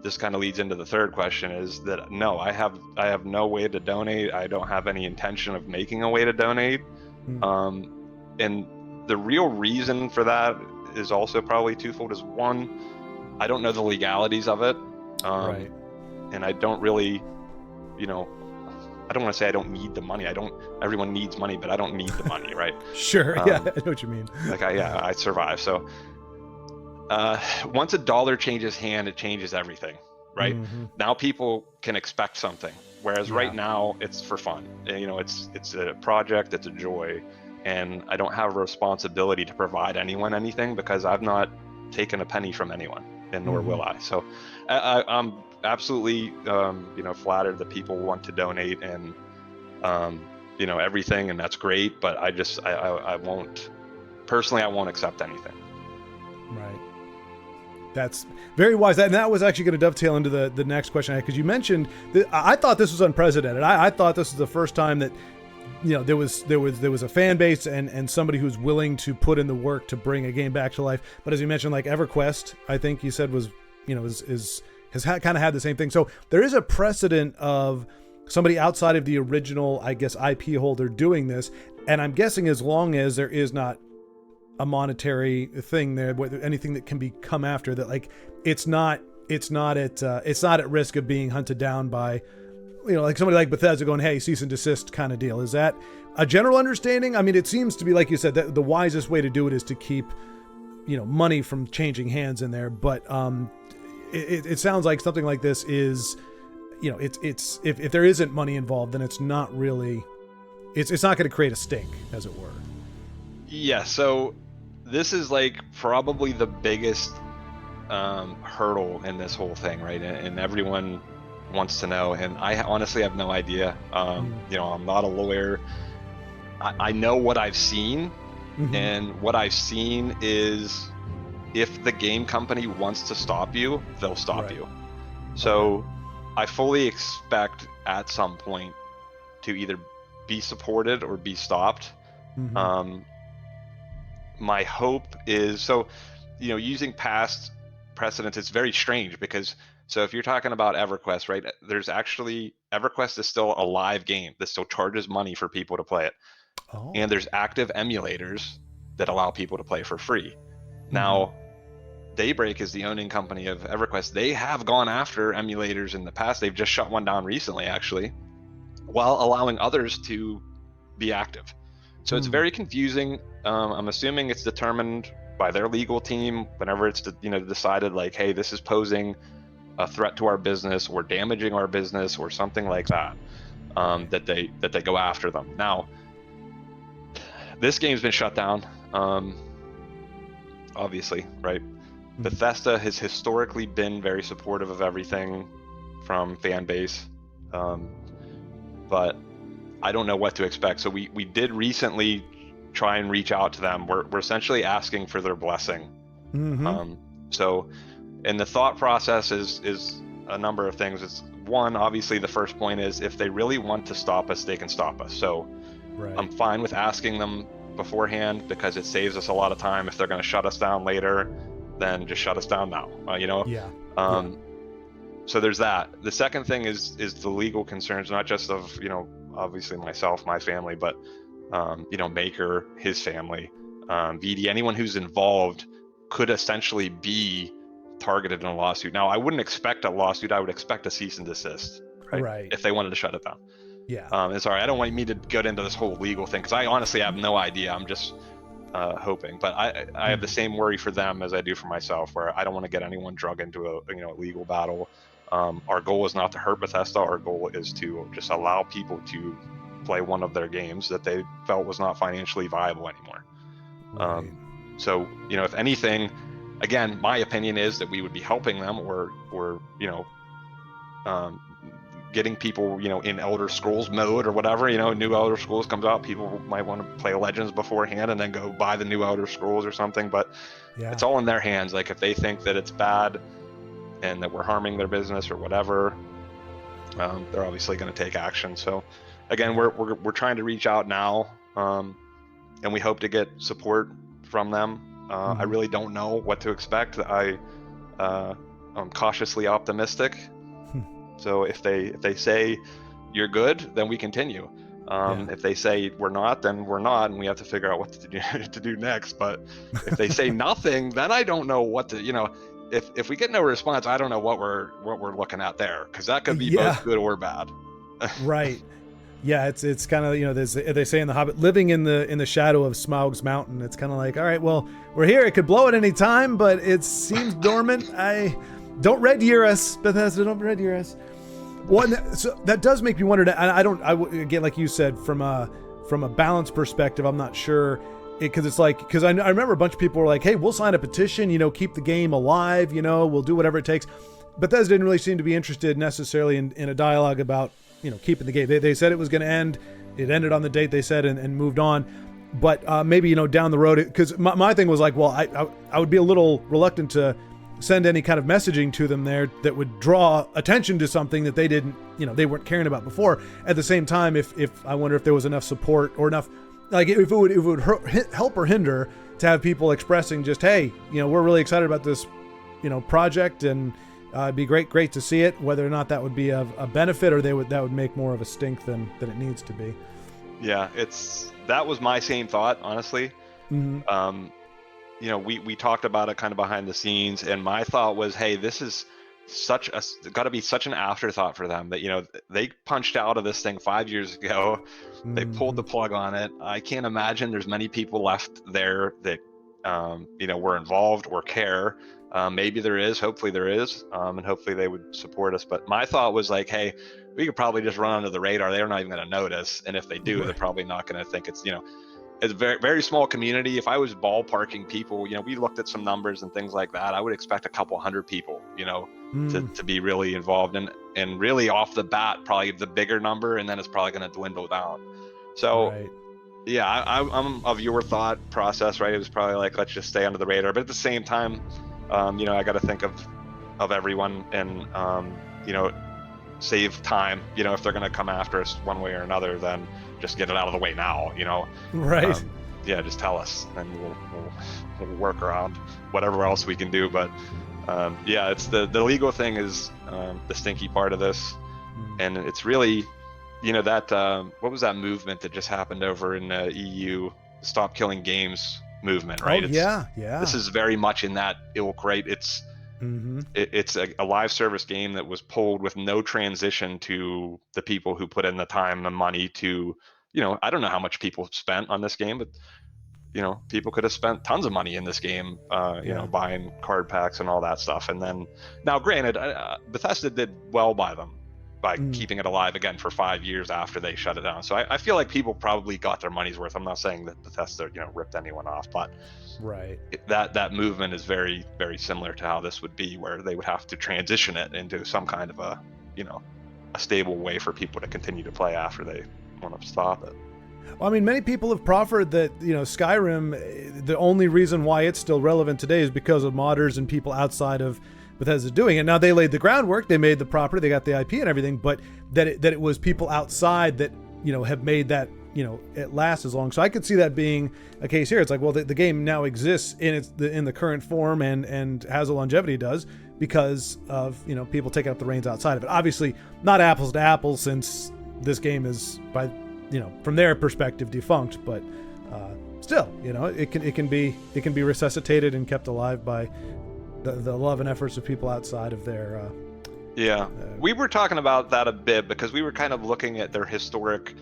this kind of leads into the third question, is that no, I have no way to donate. I don't have any intention of making a way to donate. And the real reason for that is also probably twofold. Is one, I don't know the legalities of it.
Right.
And I don't really, I don't want to say I don't need the money. Everyone needs money, but I don't need the money, right?
Sure. Yeah, I know what you mean.
Like I survive. So once a dollar changes hand, it changes everything, right? Now people can expect something, whereas right now it's for fun. It's a project, it's a joy, and I don't have a responsibility to provide anyone anything, because I've not taken a penny from anyone, and nor will I. So I'm absolutely flattered that people want to donate, and everything, and that's great, but I won't personally, I won't accept anything.
Right. That's very wise. And that was actually going to dovetail into the next question I had, because you mentioned that I thought this was unprecedented. I thought this was the first time that there was a fan base and somebody who's willing to put in the work to bring a game back to life. But as you mentioned, like EverQuest, I think you said was has kind of had the same thing. So there is a precedent of somebody outside of the original, I guess, IP holder doing this. And I'm guessing as long as there is not a monetary thing there, anything that can be come after that, like it's not at risk of being hunted down by, like somebody like Bethesda going, hey, cease and desist kind of deal. Is that a general understanding? I mean, it seems to be, like you said, that the wisest way to do it is to keep, money from changing hands in there. But it sounds like something like this is, it's if there isn't money involved, then it's not really, it's not going to create a stink, as it were.
Yeah. So this is like probably the biggest hurdle in this whole thing, right? And everyone wants to know, and I honestly have no idea. I'm not a lawyer. I know what I've seen, and what I've seen is, if the game company wants to stop you, they'll stop you. So I fully expect at some point to either be supported or be stopped. My hope is, so using past precedents, it's very strange, because so if you're talking about EverQuest, right, there's actually, EverQuest is still a live game that still charges money for people to play it. And there's active emulators that allow people to play for free. Now, Daybreak is the owning company of EverQuest. They have gone after emulators in the past. They've just shut one down recently, actually, while allowing others to be active. So it's very confusing. I'm assuming it's determined by their legal team whenever it's decided, like, hey, this is posing a threat to our business or damaging our business or something like that, that they go after them. Now, this game's been shut down, obviously, right? Bethesda has historically been very supportive of everything from fan base, but I don't know what to expect. So we did recently try and reach out to them. We're essentially asking for their blessing. So, and the thought process is a number of things. It's one, obviously the first point is, if they really want to stop us, they can stop us. So I'm fine with asking them beforehand, because it saves us a lot of time. If they're going to shut us down later, then just shut us down now, So there's that. The second thing is the legal concerns, not just of, obviously myself, my family, but, Maker, his family, VD, anyone who's involved could essentially be targeted in a lawsuit. Now, I wouldn't expect a lawsuit. I would expect a cease and desist, right? If they wanted to shut it down. And sorry, I don't want me to get into this whole legal thing, because I honestly have no idea. I'm just hoping, but I have the same worry for them as I do for myself, where I don't want to get anyone drug into a legal battle. Our goal is not to hurt Bethesda. Our goal is to just allow people to play one of their games that they felt was not financially viable anymore. So, if anything, again, my opinion is that we would be helping them, or getting people, in Elder Scrolls mode or whatever. New Elder Scrolls comes out, people might want to play Legends beforehand and then go buy the new Elder Scrolls or something. But
Yeah.
it's all in their hands. Like if they think that it's bad and that we're harming their business or whatever, they're obviously going to take action. So again, we're trying to reach out now, and we hope to get support from them. I really don't know what to expect. I'm cautiously optimistic. So if they say you're good, then we continue. If they say we're not, then we're not, and we have to figure out what to do next. But if they say nothing, then I don't know what to. If we get no response, I don't know what we're looking at there, because that could be both good or bad.
Right. Yeah, it's kind of, they say in The Hobbit, living in the shadow of Smaug's mountain. It's kind of like, all right, well, we're here. It could blow at any time, but it seems dormant. Don't red year us, Bethesda. Don't red year us. So that does make me wonder. Again, like you said, from a balance perspective, I'm not sure. Because I remember a bunch of people were like, hey, we'll sign a petition, keep the game alive, we'll do whatever it takes. Bethesda didn't really seem to be interested necessarily in a dialogue about, keeping the game. They said it was going to end. It ended on the date they said and moved on. But maybe, down the road, because my thing was like, well, I would be a little reluctant to send any kind of messaging to them there that would draw attention to something that they didn't, they weren't caring about before. At the same time, if I wonder if there was enough support or enough, like if it would help or hinder to have people expressing just, hey, we're really excited about this, project, and it'd be great to see it. Whether or not that would be a benefit, or that would make more of a stink than it needs to be.
Yeah, that was my same thought, honestly.
Mm-hmm.
We talked about it kind of behind the scenes, and my thought was, hey, this is got to be such an afterthought for them that they punched out of this thing 5 years ago. They pulled the plug on it. I can't imagine there's many people left there that were involved or care. Maybe there is, hopefully there is, and hopefully they would support us. But my thought was like, hey, we could probably just run under the radar. They're not even going to notice, and if they do, they're probably not going to think it's it's a very, very small community. If I was ballparking people, we looked at some numbers and things like that. I would expect a couple hundred people, to be really involved, and really off the bat, probably the bigger number, and then it's probably going to dwindle down. So,
right.
Yeah, I'm of your thought process, right? It was probably like, let's just stay under the radar. But at the same time, I got to think of everyone and, save time. If they're going to come after us one way or another, then just get it out of the way now,
Right.
Yeah, just tell us, and we'll work around whatever else we can do. But yeah, it's the legal thing is the stinky part of this, and it's really, that what was that movement that just happened over in the EU, Stop Killing Games movement, right?
Oh, yeah.
This is very much in that ilk, right? It's it's a live service game that was pulled with no transition to the people who put in the time and money to, I don't know how much people spent on this game, but people could have spent tons of money in this game, buying card packs and all that stuff. And then, now granted, Bethesda did well by them by keeping it alive again for 5 years after they shut it down. So I feel like people probably got their money's worth. I'm not saying that Bethesda, ripped anyone off, but
right.
That movement is very, very similar to how this would be, where they would have to transition it into some kind of a stable way for people to continue to play after they want to stop it.
Well, I mean, many people have proffered that, Skyrim, the only reason why it's still relevant today is because of modders and people outside of Bethesda doing it. Now, they laid the groundwork, they made the property, they got the IP and everything, but that it was people outside that, have made that, it last as long. So I could see that being a case here. It's like, well, the game now exists in the current form and has a longevity it does because of, people taking up the reins outside of it. Obviously, not apples to apples, since this game is, by from their perspective, defunct, but still, it can be resuscitated and kept alive by the love and efforts of people outside of their
we were talking about that a bit because we were kind of looking at their historic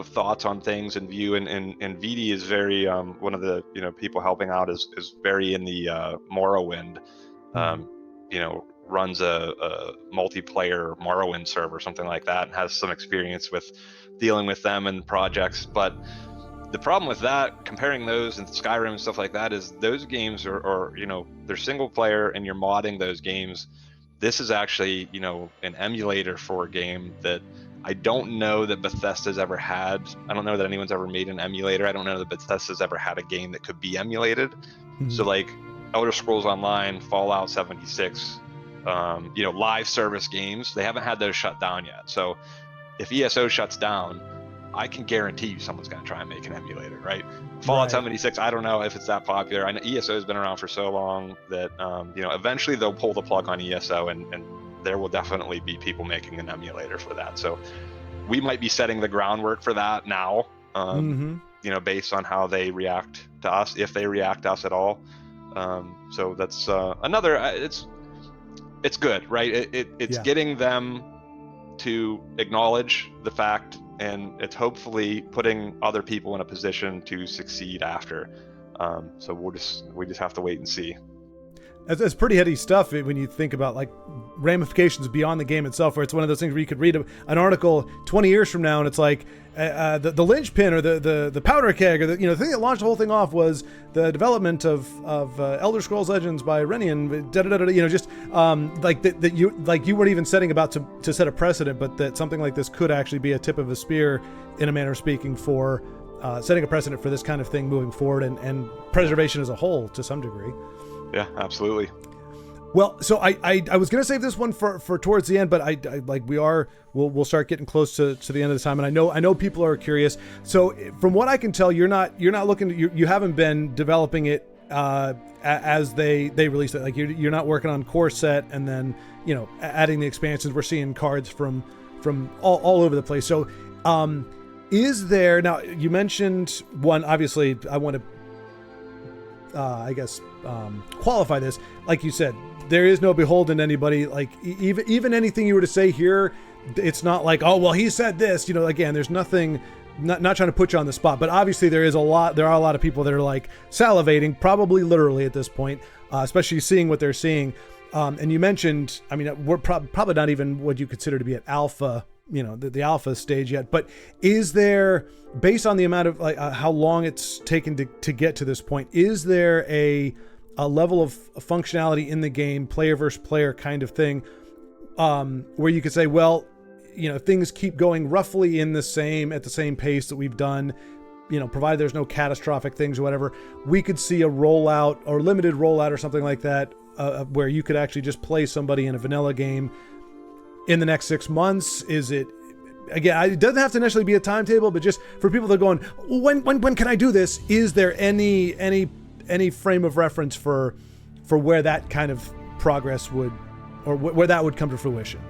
thoughts on things and view, and VD is very one of the people helping out is very in the Morrowind, runs a multiplayer Morrowind server, something like that, and has some experience with dealing with them and projects. But the problem with that, comparing those and Skyrim and stuff like that, is those games are they're single player, and you're modding those games. this is actually, you know, an emulator for a game that I don't know that Bethesda's ever had. I don't know that anyone's ever made an emulator. I don't know that Bethesda's ever had a game that could be emulated. So like Elder Scrolls Online, Fallout 76, you know, live service games, they haven't had those shut down yet. So if ESO shuts down, I can guarantee you someone's going to try and make an emulator, right? Fallout 76, I don't know if it's that popular. I know ESO has been around for so long that, you know, eventually they'll pull the plug on ESO, and there will definitely be people making an emulator for that. So we might be setting the groundwork for that now, you know, based on how they react to us, if they react to us at all. So that's another, it's good, right? It's getting them to acknowledge the fact, and it's hopefully putting other people in a position to succeed after. So we just have to wait and see.
That's pretty heady stuff when you think about like ramifications beyond the game itself, where it's one of those things where you could read an article 20 years from now and it's like the linchpin or the powder keg, or the thing that launched the whole thing off was the development of Elder Scrolls Legends by Renian, just that you weren't even setting about to set a precedent, but that something like this could actually be a tip of a spear, in a manner of speaking, for setting a precedent for this kind of thing moving forward, and preservation as a whole to some degree.
Yeah, absolutely.
Well, so I was gonna save this one for towards the end, but we'll start getting close to the end of the time, and I know people are curious. So from what I can tell, you're not looking, you haven't been developing it as they release it. Like you're not working on core set and then adding the expansions. We're seeing cards from all over the place. So is there, now you mentioned one, obviously I want to qualify this. Like you said, there is no beholden to anybody. Like even anything you were to say here, it's not like, oh well, he said this. Again, there's nothing. Not trying to put you on the spot, but obviously there are a lot of people that are like salivating, probably literally at this point, especially seeing what they're seeing. And you mentioned, I mean, we're probably not even what you consider to be at alpha, the alpha stage yet, but is there, based on the amount of how long it's taken to get to this point, is there a level of functionality in the game, player versus player kind of thing, where you could say, well, things keep going roughly at the same pace that we've done, provided there's no catastrophic things or whatever, we could see a rollout or limited rollout or something like that, where you could actually just play somebody in a vanilla game in the next 6 months? Is it, again, it doesn't have to necessarily be a timetable, but just for people that are going, when can I do this? Is there any frame of reference for where that kind of progress would, or where that would come to fruition?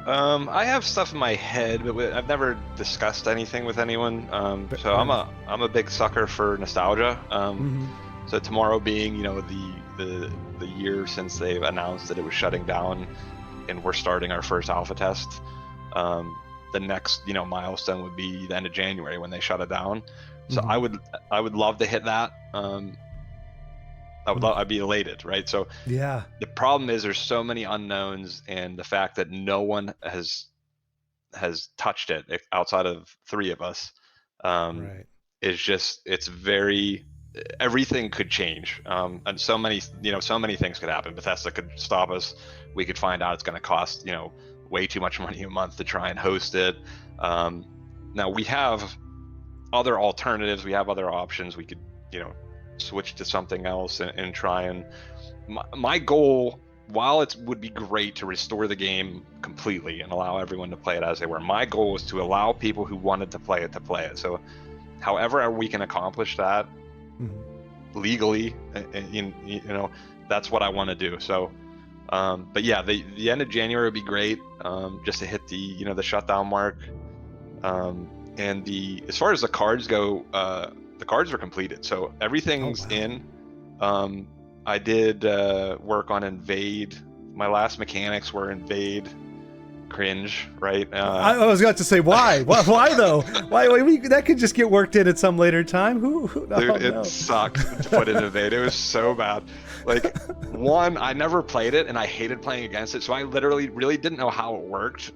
I have stuff in my head, but I've never discussed anything with anyone. So I'm a big sucker for nostalgia. So tomorrow being, the year since they've announced that it was shutting down, and we're starting our first alpha test. The next, milestone would be the end of January when they shut it down. So I would love to hit that. I'd be elated, right? So
yeah, the
problem is there's so many unknowns, and the fact that no one has touched it outside of 3 of us,
right,
is just, everything could change, and so many things could happen. Bethesda could stop us. We could find out it's going to cost way too much money a month to try and host it. Now we have other alternatives. We have other options. We could switch to something else and try and my goal, while it would be great to restore the game completely and allow everyone to play it as they were, my goal is to allow people who wanted to play it. So however we can accomplish that legally, that's what I want to do. So but yeah, the end of January would be great, just to hit the shutdown mark. And as far as the cards go, the cards are completed, so everything's in. I did work on Invade. My last mechanics were Invade, Cringe, right?
I was about to say, why? Why though? Why that could just get worked in at some later time. Dude,
it sucked to put in Invade. It was so bad. Like, one, I never played it and I hated playing against it, so I literally really didn't know how it worked.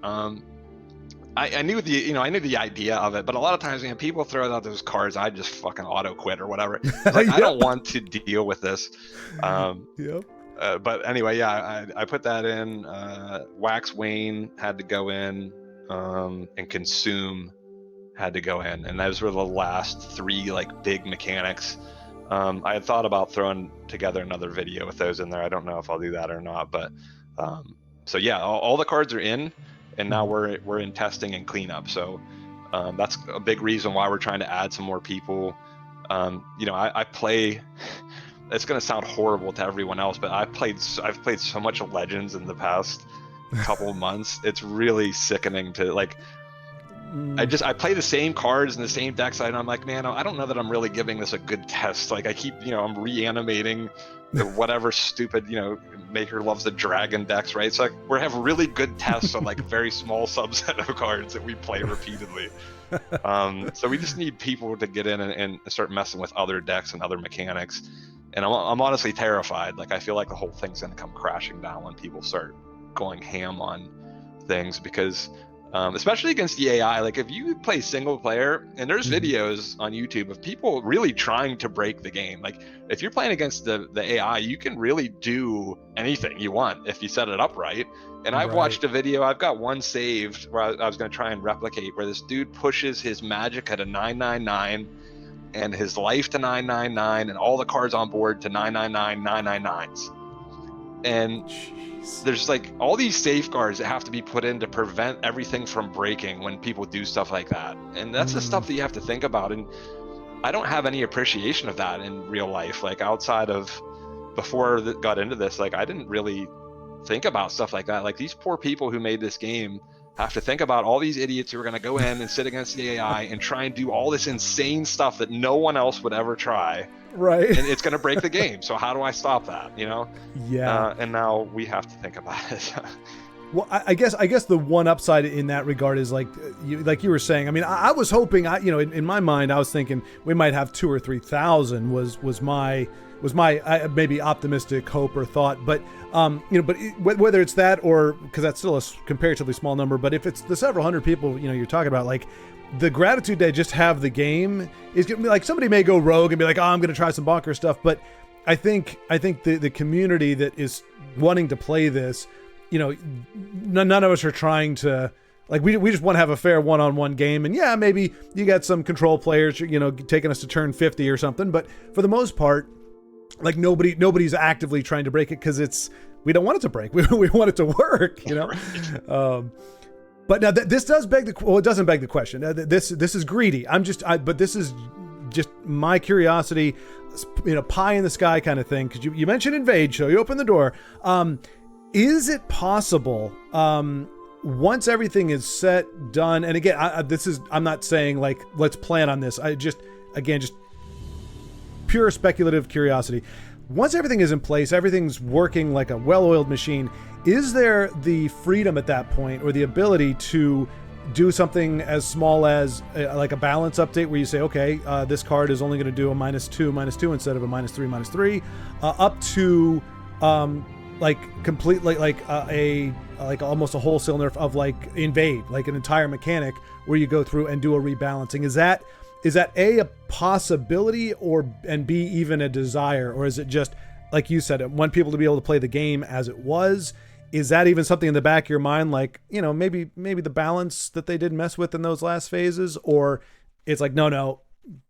I knew the idea of it, but a lot of times when people throw out those cards, I just fucking auto quit or whatever. Like, I don't want to deal with this.
Yep.
But anyway, yeah, I put that in. Wax Wayne had to go in, and Consume had to go in, and those were the last three like big mechanics. I had thought about throwing together another video with those in there. I don't know if I'll do that or not, but so yeah, all the cards are in, and now we're in testing and cleanup. So that's a big reason why we're trying to add some more people. I play. It's going to sound horrible to everyone else, but I've played so much Legends in the past couple months. It's really sickening to like. I play the same cards and the same decks, and I'm like, man, I don't know that I'm really giving this a good test. Like I keep, I'm reanimating the whatever stupid, Maker loves the dragon decks, right? So like we have really good tests on like a very small subset of cards that we play repeatedly. So we just need people to get in and start messing with other decks and other mechanics. And I'm honestly terrified. Like I feel like the whole thing's gonna come crashing down when people start going ham on things, because especially against the AI, like if you play single player, and there's videos on YouTube of people really trying to break the game. Like if you're playing against the AI, you can really do anything you want if you set it up right. And I've watched a video, I've got one saved where I was going to try and replicate, where this dude pushes his magic at a 999 and his life to 999 and all the cards on board to 999 999s. And there's like all these safeguards that have to be put in to prevent everything from breaking when people do stuff like that. And that's the stuff that you have to think about. And I don't have any appreciation of that in real life. Like outside of before I got into this, like I didn't really think about stuff like that. Like these poor people who made this game have to think about all these idiots who are going to go in and sit against the AI and try and do all this insane stuff that no one else would ever try.
Right.
And it's going to break the game. So how do I stop that?
Yeah.
And now we have to think about it.
Well, I guess the one upside in that regard is like you were saying. I mean, I was hoping, in my mind, I was thinking we might have 2,000 or 3,000 was my maybe optimistic hope or thought. But but whether it's that or, because that's still a comparatively small number, but if it's the several hundred people you're talking about, like the gratitude they just have the game is gonna be like, somebody may go rogue and be like, oh, I'm gonna try some bonker stuff, but I think the community that is wanting to play this, none of us are trying to, like, we just want to have a fair one-on-one game. And yeah, maybe you got some control players, taking us to turn 50 or something. But for the most part, like nobody's actively trying to break it, because we don't want it to break. We want it to work, But now this does beg it doesn't beg the question. This is greedy. But this is just my curiosity, pie in the sky kind of thing. Because you mentioned invade, so you open the door. Is it possible, once everything is set, done, and again, I'm not saying like let's plan on this. Just pure speculative curiosity. Once everything is in place, everything's working like a well-oiled machine, is there the freedom at that point, or the ability to do something as small as like a balance update, where you say, okay, this card is only going to do a -2 instead of a -3 up to like completely like like almost a wholesale nerf of like invade, like an entire mechanic where you go through and do a rebalancing? Is that a possibility, and B, even a desire? Or is it just, like you said, want people to be able to play the game as it was? Is that even something in the back of your mind, like, maybe the balance that they didn't mess with in those last phases? Or it's like, no,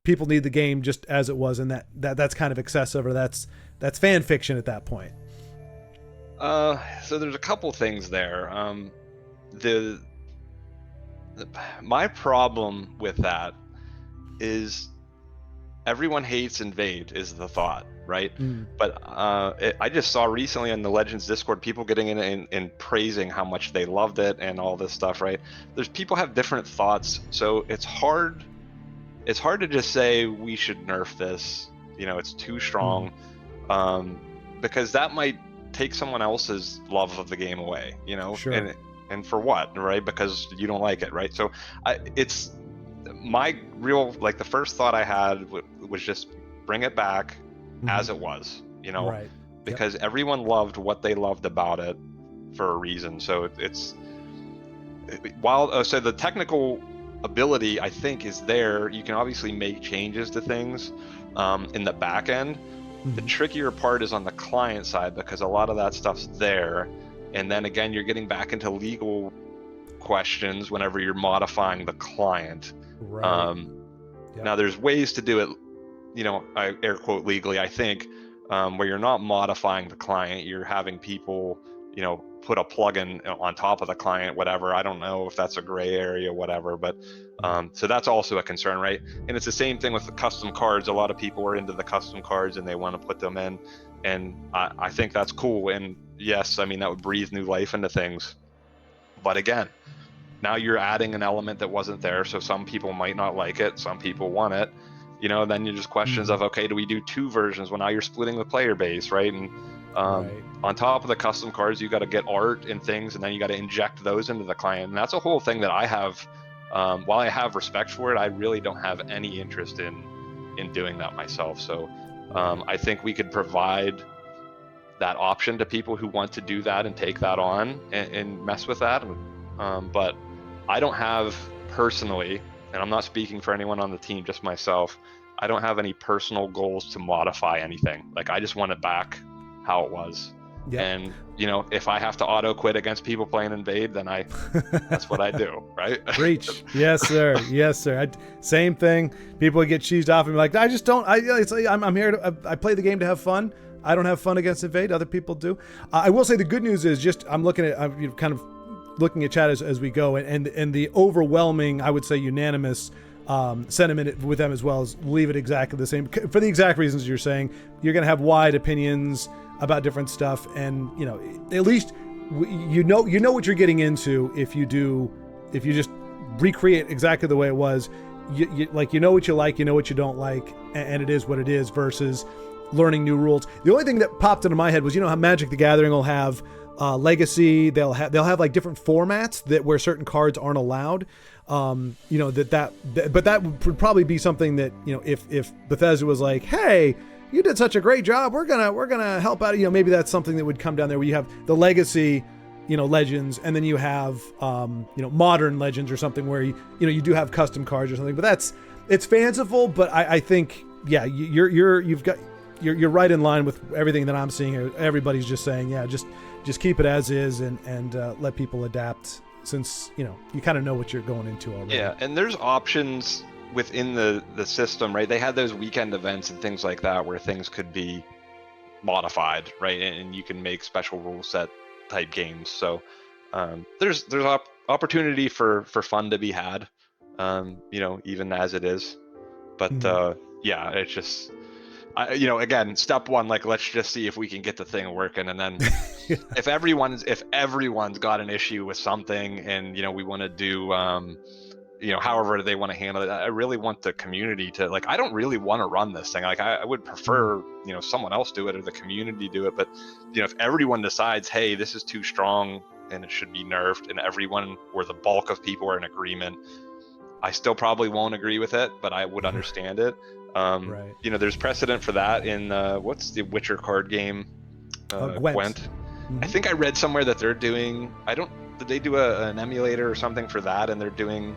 people need the game just as it was, and that's kind of excessive, or that's fan fiction at that point?
So there's a couple things there. My problem with that is everyone hates invade is the thought, right? But I just saw recently on the Legends Discord people getting in and praising how much they loved it and all this stuff, right? There's people have different thoughts, so it's hard to just say we should nerf this, it's too strong, because that might take someone else's love of the game away,
Sure.
and for what, right? Because you don't like it, right? So it's my real, like, the first thought I had was just bring it back as it was,
Right.
because everyone loved what they loved about it for a reason. So so the technical ability, I think, is there. You can obviously make changes to things in the back end, The trickier part is on the client side, because a lot of that stuff's there. And then again, you're getting back into legal questions whenever you're modifying the client.
Right. Yep.
Now there's ways to do it, I air quote legally, I think, where you're not modifying the client, you're having people, put a plugin on top of the client, whatever. I don't know if that's a gray area, whatever, but so that's also a concern, right? And it's the same thing with the custom cards. A lot of people are into the custom cards and they want to put them in, and I think that's cool. And yes, I mean, that would breathe new life into things. But again, now you're adding an element that wasn't there, so some people might not like it, some people want it. Then you're just questions of, okay, do we do 2 versions? Well, now you're splitting the player base, right? And on top of the custom cards, you got to get art and things, and then you got to inject those into the client. And that's a whole thing that I have, while I have respect for it, I really don't have any interest in doing that myself. So I think we could provide that option to people who want to do that and take that on and mess with that. But I don't have personally, and I'm not speaking for anyone on the team, just myself, I don't have any personal goals to modify anything. Like, I just want it back how it was. Yep. And if I have to auto quit against people playing Invade, then that's what I do, right?
Preach. Yes, sir. Yes, sir. Same thing. People would get cheesed off and be like, I just don't. I'm here to. I play the game to have fun. I don't have fun against Invade. Other people do. I will say the good news is I'm looking at kind of looking at chat as we go, and the overwhelming, I would say, unanimous sentiment with them as well is leave it exactly the same for the exact reasons you're saying. You're going to have wide opinions about different stuff, and at least you know what you're getting into if you just recreate exactly the way it was. You what you like, what you don't like, and it is what it is, versus learning new rules. The only thing that popped into my head was how Magic the Gathering will have Legacy. They'll have like different formats where certain cards aren't allowed. But that would probably be something that if Bethesda was like, hey, you did such a great job, we're gonna help out. Maybe that's something that would come down there where you have the Legacy, legends, and then you have modern legends or something where you do have custom cards or something. But it's fanciful. But I think you're right in line with everything that I'm seeing here. Everybody's just saying, just keep it as is and let people adapt, since you kind of know what you're going into already.
Yeah, and there's options within the system, right? They had those weekend events and things like that where things could be modified, right? And you can make special rule set type games. So there's opportunity for fun to be had, even as it is. But it's just, again, step one, like, let's just see if we can get the thing working, and then if everyone's got an issue with something, and we want to do however they want to handle it, I really want the community to, like, I don't really want to run this thing. Like, I would prefer someone else do it or the community do it. But if everyone decides, hey, this is too strong and it should be nerfed, and everyone or the bulk of people are in agreement, I still probably won't agree with it, but I would understand it. Right. There's precedent for that in what's the Witcher card game, Gwent. I think I read somewhere that they're doing, did they do an emulator or something for that, and they're doing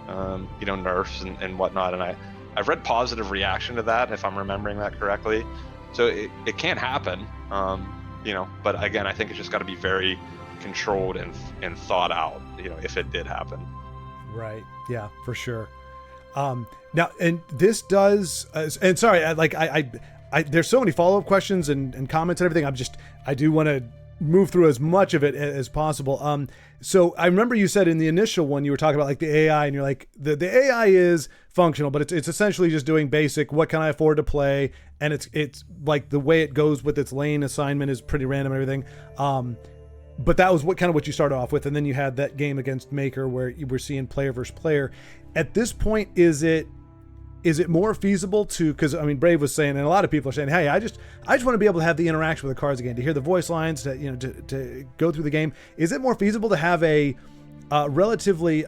nerfs and whatnot, and I've read positive reaction to that, if I'm remembering that correctly. So it can happen, but again, I think it's just got to be very controlled and thought out, if it did happen. Right.
Yeah, for sure. Now, and this does, and sorry, I there's so many follow-up questions and comments and everything. I do want to move through as much of it as possible. So I remember you said in the initial one, you were talking about like the AI, and you're like, the AI is functional, but it's essentially just doing basic, what can I afford to play? And it's like the way it goes with its lane assignment is pretty random and everything. But that was what you started off with. And then you had that game against Maker where you were seeing player versus player. At this point, is it more feasible to, because I mean, Brave was saying, and a lot of people are saying, hey, I just want to be able to have the interaction with the cards again, to hear the voice lines, to go through the game. Is it more feasible to have a relatively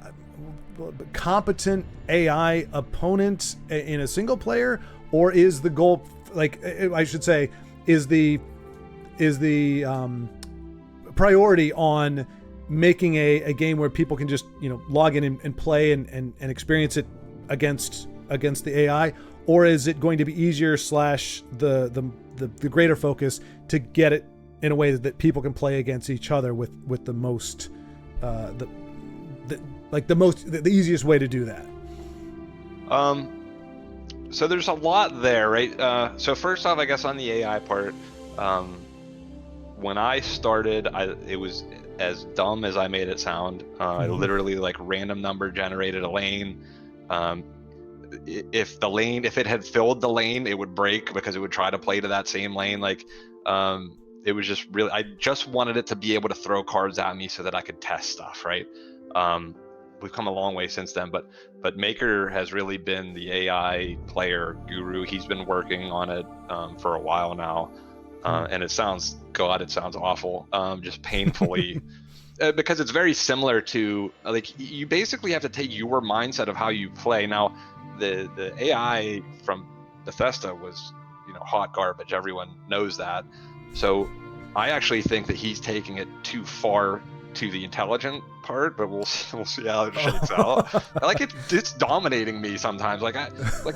competent AI opponent in a single player, or is the goal, like I should say, is the priority on making a game where people can just log in and play and experience it against against the AI, or is it going to be easier slash the greater focus to get it in a way that people can play against each other with the most the easiest way to do that?
So there's a lot there, right? So first off, I guess on the AI part, when I started, it was as dumb as I made it sound. I literally like random number generated a lane. If it had filled the lane, it would break because it would try to play to that same lane. Like, it was just really, I just wanted it to be able to throw cards at me so that I could test stuff, right? We've come a long way since then, but Maker has really been the AI player guru. He's been working on it for a while now, and it sounds awful, just painfully, because it's very similar to, like, you basically have to take your mindset of how you play. Now, the AI from Bethesda was, hot garbage. Everyone knows that. So I actually think that he's taking it too far to the intelligent part, but we'll see how it shakes out. Like, it's dominating me sometimes. Like,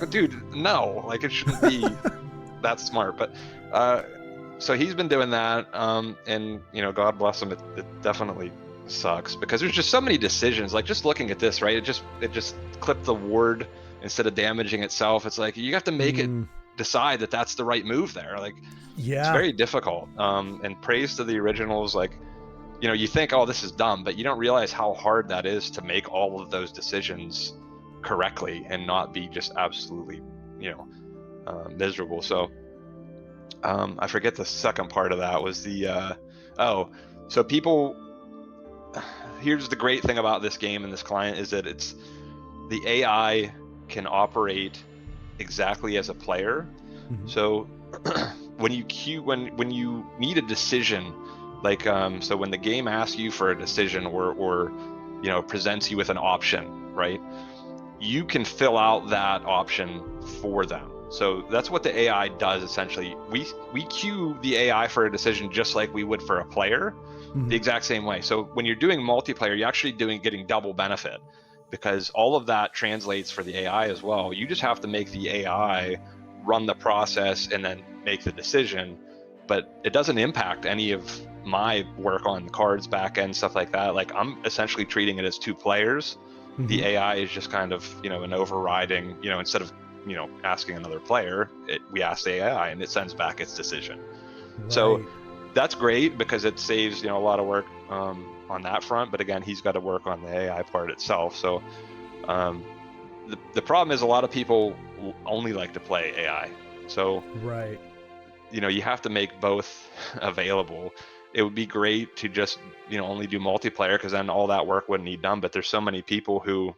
dude, no, like, it shouldn't be that smart. But so he's been doing that, and God bless him. It definitely sucks because there's just so many decisions. Like, just looking at this, right? It just clipped the ward instead of damaging itself. It's like you have to make it decide that that's the right move there. Like, it's very difficult. And praise to the originals. Like, you think, oh, this is dumb, but you don't realize how hard that is to make all of those decisions correctly and not be just absolutely, miserable. So I forget the second part of that was the so people, here's the great thing about this game and this client is that it's the AI can operate exactly as a player. So when you need a decision, like, so when the game asks you for a decision or presents you with an option, right, you can fill out that option for them. So that's what the AI does essentially. We queue the AI for a decision just like we would for a player, the exact same way. So when you're doing multiplayer, you're actually getting double benefit because all of that translates for the AI as well. You just have to make the AI run the process and then make the decision, but it doesn't impact any of my work on the cards, back end, stuff like that. Like, I'm essentially treating it as two players. The AI is just kind of, an overriding, instead of, asking another player, we ask the AI and it sends back its decision. Right. So that's great because it saves, a lot of work on that front. But again, he's got to work on the AI part itself. So the problem is a lot of people only like to play AI. So
right,
you have to make both available. It would be great to just only do multiplayer because then all that work wouldn't need done. But there's so many people who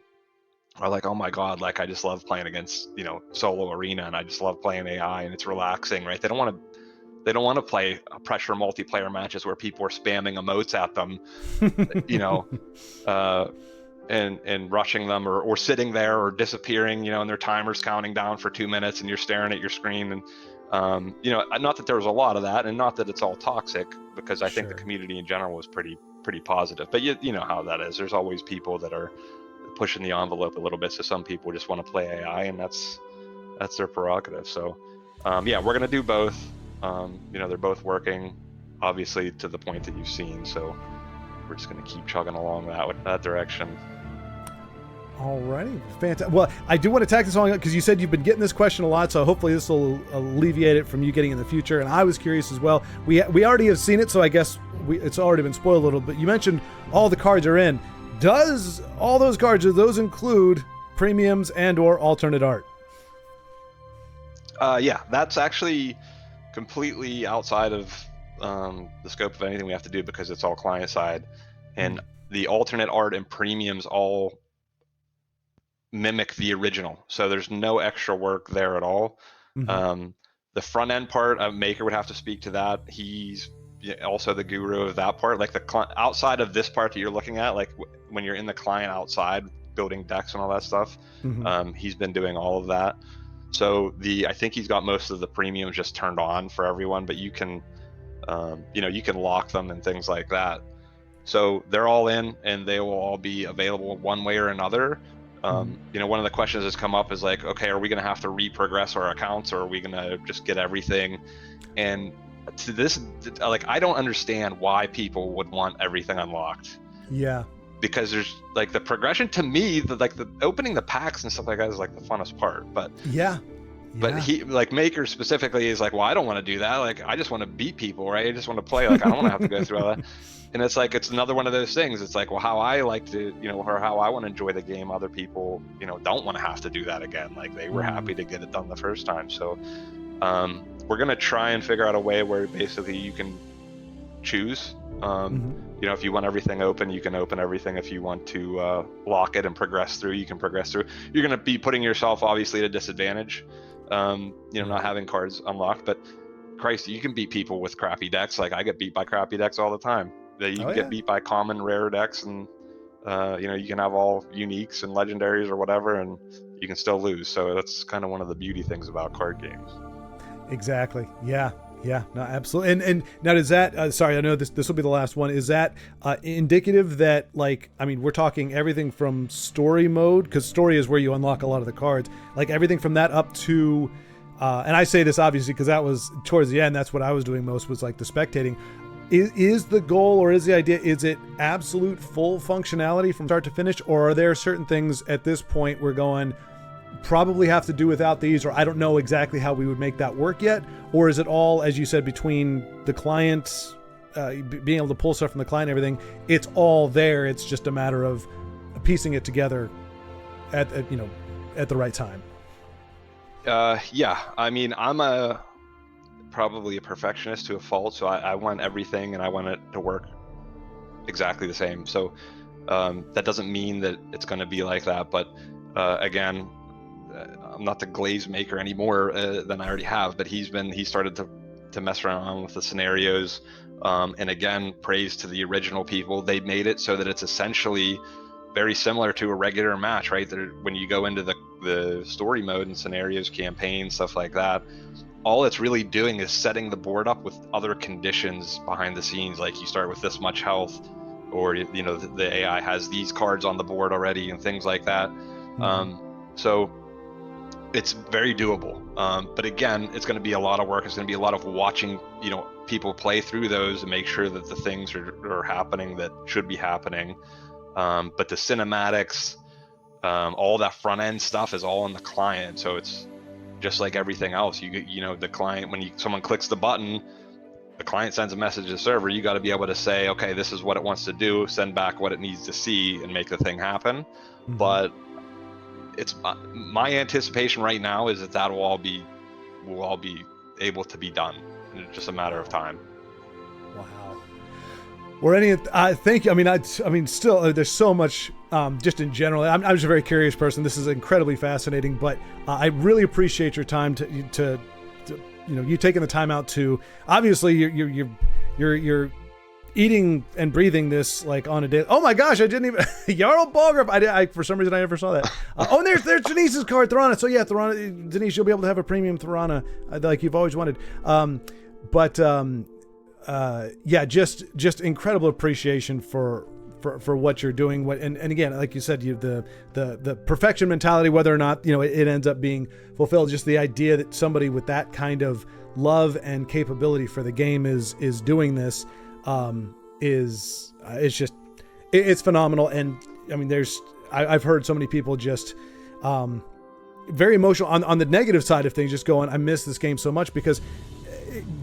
are like, oh my god, like, I just love playing against solo arena and I just love playing AI and it's relaxing, right? They don't want to play pressure multiplayer matches where people are spamming emotes at them, and rushing them or sitting there or disappearing, and their timer's counting down for 2 minutes and you're staring at your screen. And not that there was a lot of that and not that it's all toxic, because I think the community in general was pretty positive, but you know how that is. There's always people that are pushing the envelope a little bit. So some people just want to play AI and that's their prerogative. So we're going to do both. They're both working obviously to the point that you've seen. So we're just going to keep chugging along that direction.
Alrighty, fantastic. Well, I do want to tack this on because you said you've been getting this question a lot, so hopefully this will alleviate it from you getting in the future. And I was curious as well. We already have seen it, so I guess it's already been spoiled a little bit. You mentioned all the cards are in. Does all those cards, do those include premiums and or alternate art?
That's actually completely outside of the scope of anything we have to do because it's all client side, and the alternate art and premiums all mimic the original, so there's no extra work there at all. The front end part, Maker would have to speak to that. He's also the guru of that part, like the outside of this part that you're looking at, like when you're in the client outside building decks and all that stuff. He's been doing all of that. So I think he's got most of the premiums just turned on for everyone, but you can you can lock them and things like that. So they're all in and they will all be available one way or another. One of the questions that's come up is like, okay, are we going to have to reprogress our accounts, or are we going to just get everything? And to this, like, I don't understand why people would want everything unlocked.
Yeah.
Because there's like the progression to me, the opening the packs and stuff like that is like the funnest part. But but he, like, Maker specifically, is like, well, I don't want to do that. Like, I just want to beat people, right? I just want to play. Like, I don't want to have to go through all that. And it's like, it's another one of those things. It's like, well, how I like to, or how I want to enjoy the game, other people, don't want to have to do that again. Like, they were happy to get it done the first time. So we're going to try and figure out a way where basically you can choose. If you want everything open, you can open everything. If you want to lock it and progress through, you can progress through. You're going to be putting yourself obviously at a disadvantage, not having cards unlocked. But Christ, you can beat people with crappy decks. Like, I get beat by crappy decks all the time. You can get beat by common rare decks, and you can have all uniques and legendaries or whatever, and you can still lose. So that's kind of one of the beauty things about card games.
Exactly. Yeah. No, absolutely. And now, does that, sorry, I know this will be the last one. Is that indicative that, like, I mean, we're talking everything from story mode, because story is where you unlock a lot of the cards, like everything from that up to, and I say this obviously because that was towards the end, that's what I was doing most, was like the spectating. Is the goal, or is the idea, is it absolute full functionality from start to finish, or are there certain things at this point we're going, probably have to do without these, or I don't know exactly how we would make that work yet? Or is it all, as you said, between the client, being able to pull stuff from the client and everything, it's all there, it's just a matter of piecing it together at the right time?
I mean, I'm probably a perfectionist to a fault, so I want everything and I want it to work exactly the same. So that doesn't mean that it's going to be like that, but again, I'm not the glaze maker anymore than I already have, but he started to mess around with the scenarios, and again, praise to the original people. They made it so that it's essentially very similar to a regular match, right? When you go into the story mode and scenarios, campaigns, stuff like that, all it's really doing is setting the board up with other conditions behind the scenes. Like, you start with this much health, or the AI has these cards on the board already and things like that. So it's very doable, but again, it's going to be a lot of work. It's going to be a lot of watching people play through those and make sure that the things are happening that should be happening. But the cinematics, all that front end stuff is all in the client, so it's just like everything else. The client, when someone clicks the button, the client sends a message to the server. You got to be able to say, okay, this is what it wants to do, send back what it needs to see, and make the thing happen. But it's my anticipation right now is that will all be able to be done, and it's just a matter of time.
Wow. Or any, thank you. I mean, still, there's so much, just in general. I'm just a very curious person. This is incredibly fascinating, but I really appreciate your time to you taking the time out to, obviously you're eating and breathing this like on a day. Oh my gosh, I didn't even Jarl Balgrup. I for some reason I never saw that. And there's Denise's card, Thorana. So yeah, Thorana, Denise, you'll be able to have a premium Thorana like you've always wanted. Yeah, just incredible appreciation for what you're doing. And again, like you said, the perfection mentality, whether or not it ends up being fulfilled, just the idea that somebody with that kind of love and capability for the game is doing this. It's phenomenal. And I mean, I've heard so many people just very emotional on the negative side of things, just going, I miss this game so much, because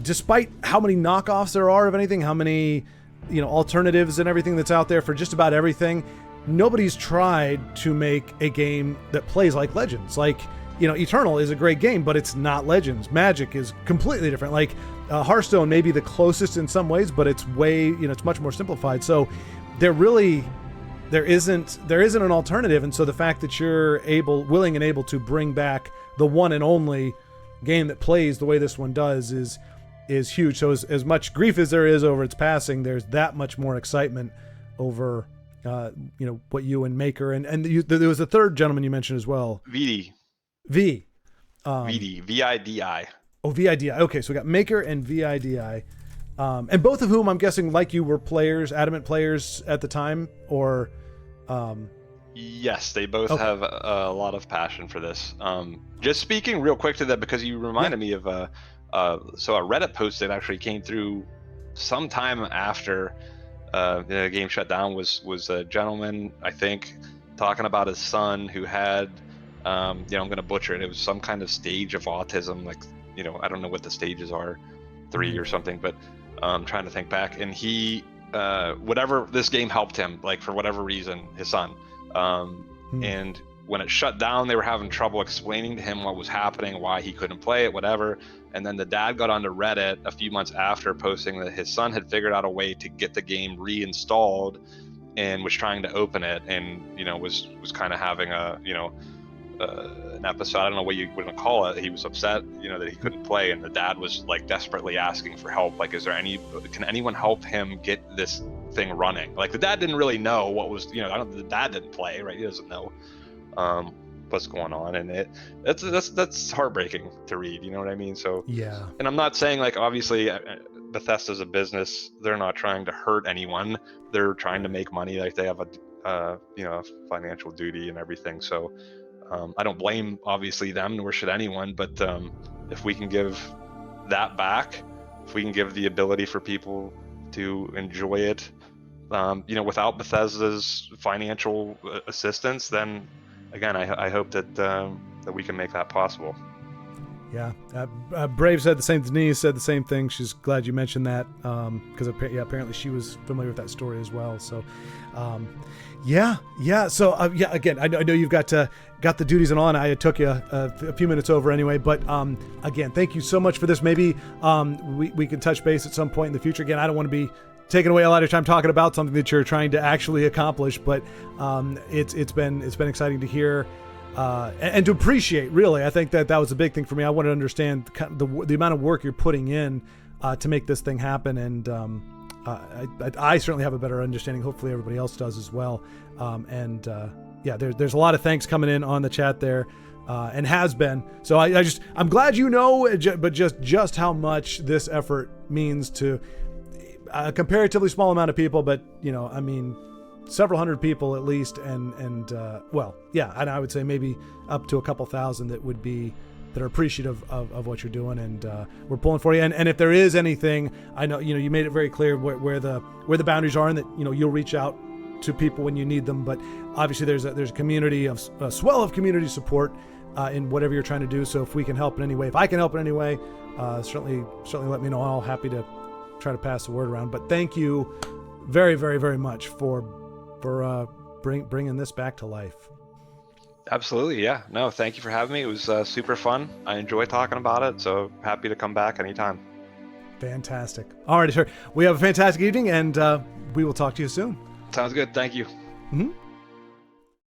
despite how many knockoffs there are of anything, how many alternatives and everything that's out there for just about everything, nobody's tried to make a game that plays like Legends. Like, Eternal is a great game, but it's not Legends. Magic is completely different. Like, Hearthstone may be the closest in some ways, but it's it's much more simplified. So there isn't an alternative. And so the fact that you're willing and able to bring back the one and only game that plays the way this one does is huge. So as much grief as there is over its passing, there's that much more excitement over what you and Maker and there was a third gentleman you mentioned as well.
Vidi. VIDI.
Oh, VIDI. Okay, so we got Maker and VIDI. And both of whom, I'm guessing, like you, were adamant players at the time, or
Yes, they both
Okay.
have a lot of passion for this. Just speaking real quick to that, because you
Yeah.
reminded me of so a Reddit post that actually came through sometime after the game shut down was a gentleman, I think, talking about his son who had, I'm going to butcher it. It was some kind of stage of autism, like, I don't know what the stages are, 3 or something, but trying to think back. And he, whatever, this game helped him, like for whatever reason, his son. Um,
Hmm.
and when it shut down, they were having trouble explaining to him what was happening, why he couldn't play it, whatever. And then the dad got onto Reddit a few months after, posting that his son had figured out a way to get the game reinstalled and was trying to open it, and was kind of having an episode. I don't know what you would call it. He was upset, that he couldn't play, and the dad was like desperately asking for help. Like, can anyone help him get this thing running? Like, the dad didn't really know what was, the dad didn't play, right? He doesn't know what's going on, and that's heartbreaking to read. You know what I mean? So,
Yeah.
and I'm not saying, like, obviously Bethesda's a business. They're not trying to hurt anyone. They're trying to make money. Like, they have a financial duty and everything. So I don't blame, obviously, them, nor should anyone. But if we can give that back, if we can give the ability for people to enjoy it, without Bethesda's financial assistance, then again, I hope that we can make that possible.
Yeah, Brave said the same. Denise said the same thing. She's glad you mentioned that because apparently she was familiar with that story as well. So, yeah. So again, I know you've got the duties and on. I took you a few minutes over anyway, but again, thank you so much for this. Maybe we can touch base at some point in the future. Again, I don't want to be taking away a lot of your time talking about something that you're trying to actually accomplish, but it's been exciting to hear. And to appreciate, really, I think that was a big thing for me. I wanted to understand the amount of work you're putting in to make this thing happen, and I certainly have a better understanding. Hopefully, everybody else does as well. There's a lot of thanks coming in on the chat there, and has been. So I'm glad but just how much this effort means to a comparatively small amount of people, but I mean, several hundred people at least, and I would say maybe up to a couple thousand that are appreciative of what you're doing, and we're pulling for you. And if there is anything, I know you made it very clear where the boundaries are, and that you'll reach out to people when you need them. But obviously there's a community of a swell of community support in whatever you're trying to do. So if we can help in any way, if I can help in any way, certainly let me know. I'm happy to try to pass the word around. But thank you very, very, very much for bringing this back to life.
Absolutely, yeah. No, thank you for having me. It was super fun. I enjoy talking about it, so happy to come back anytime.
Fantastic. All right, sir. We have a fantastic evening, and we will talk to you soon.
Sounds good. Thank you.
Mm-hmm.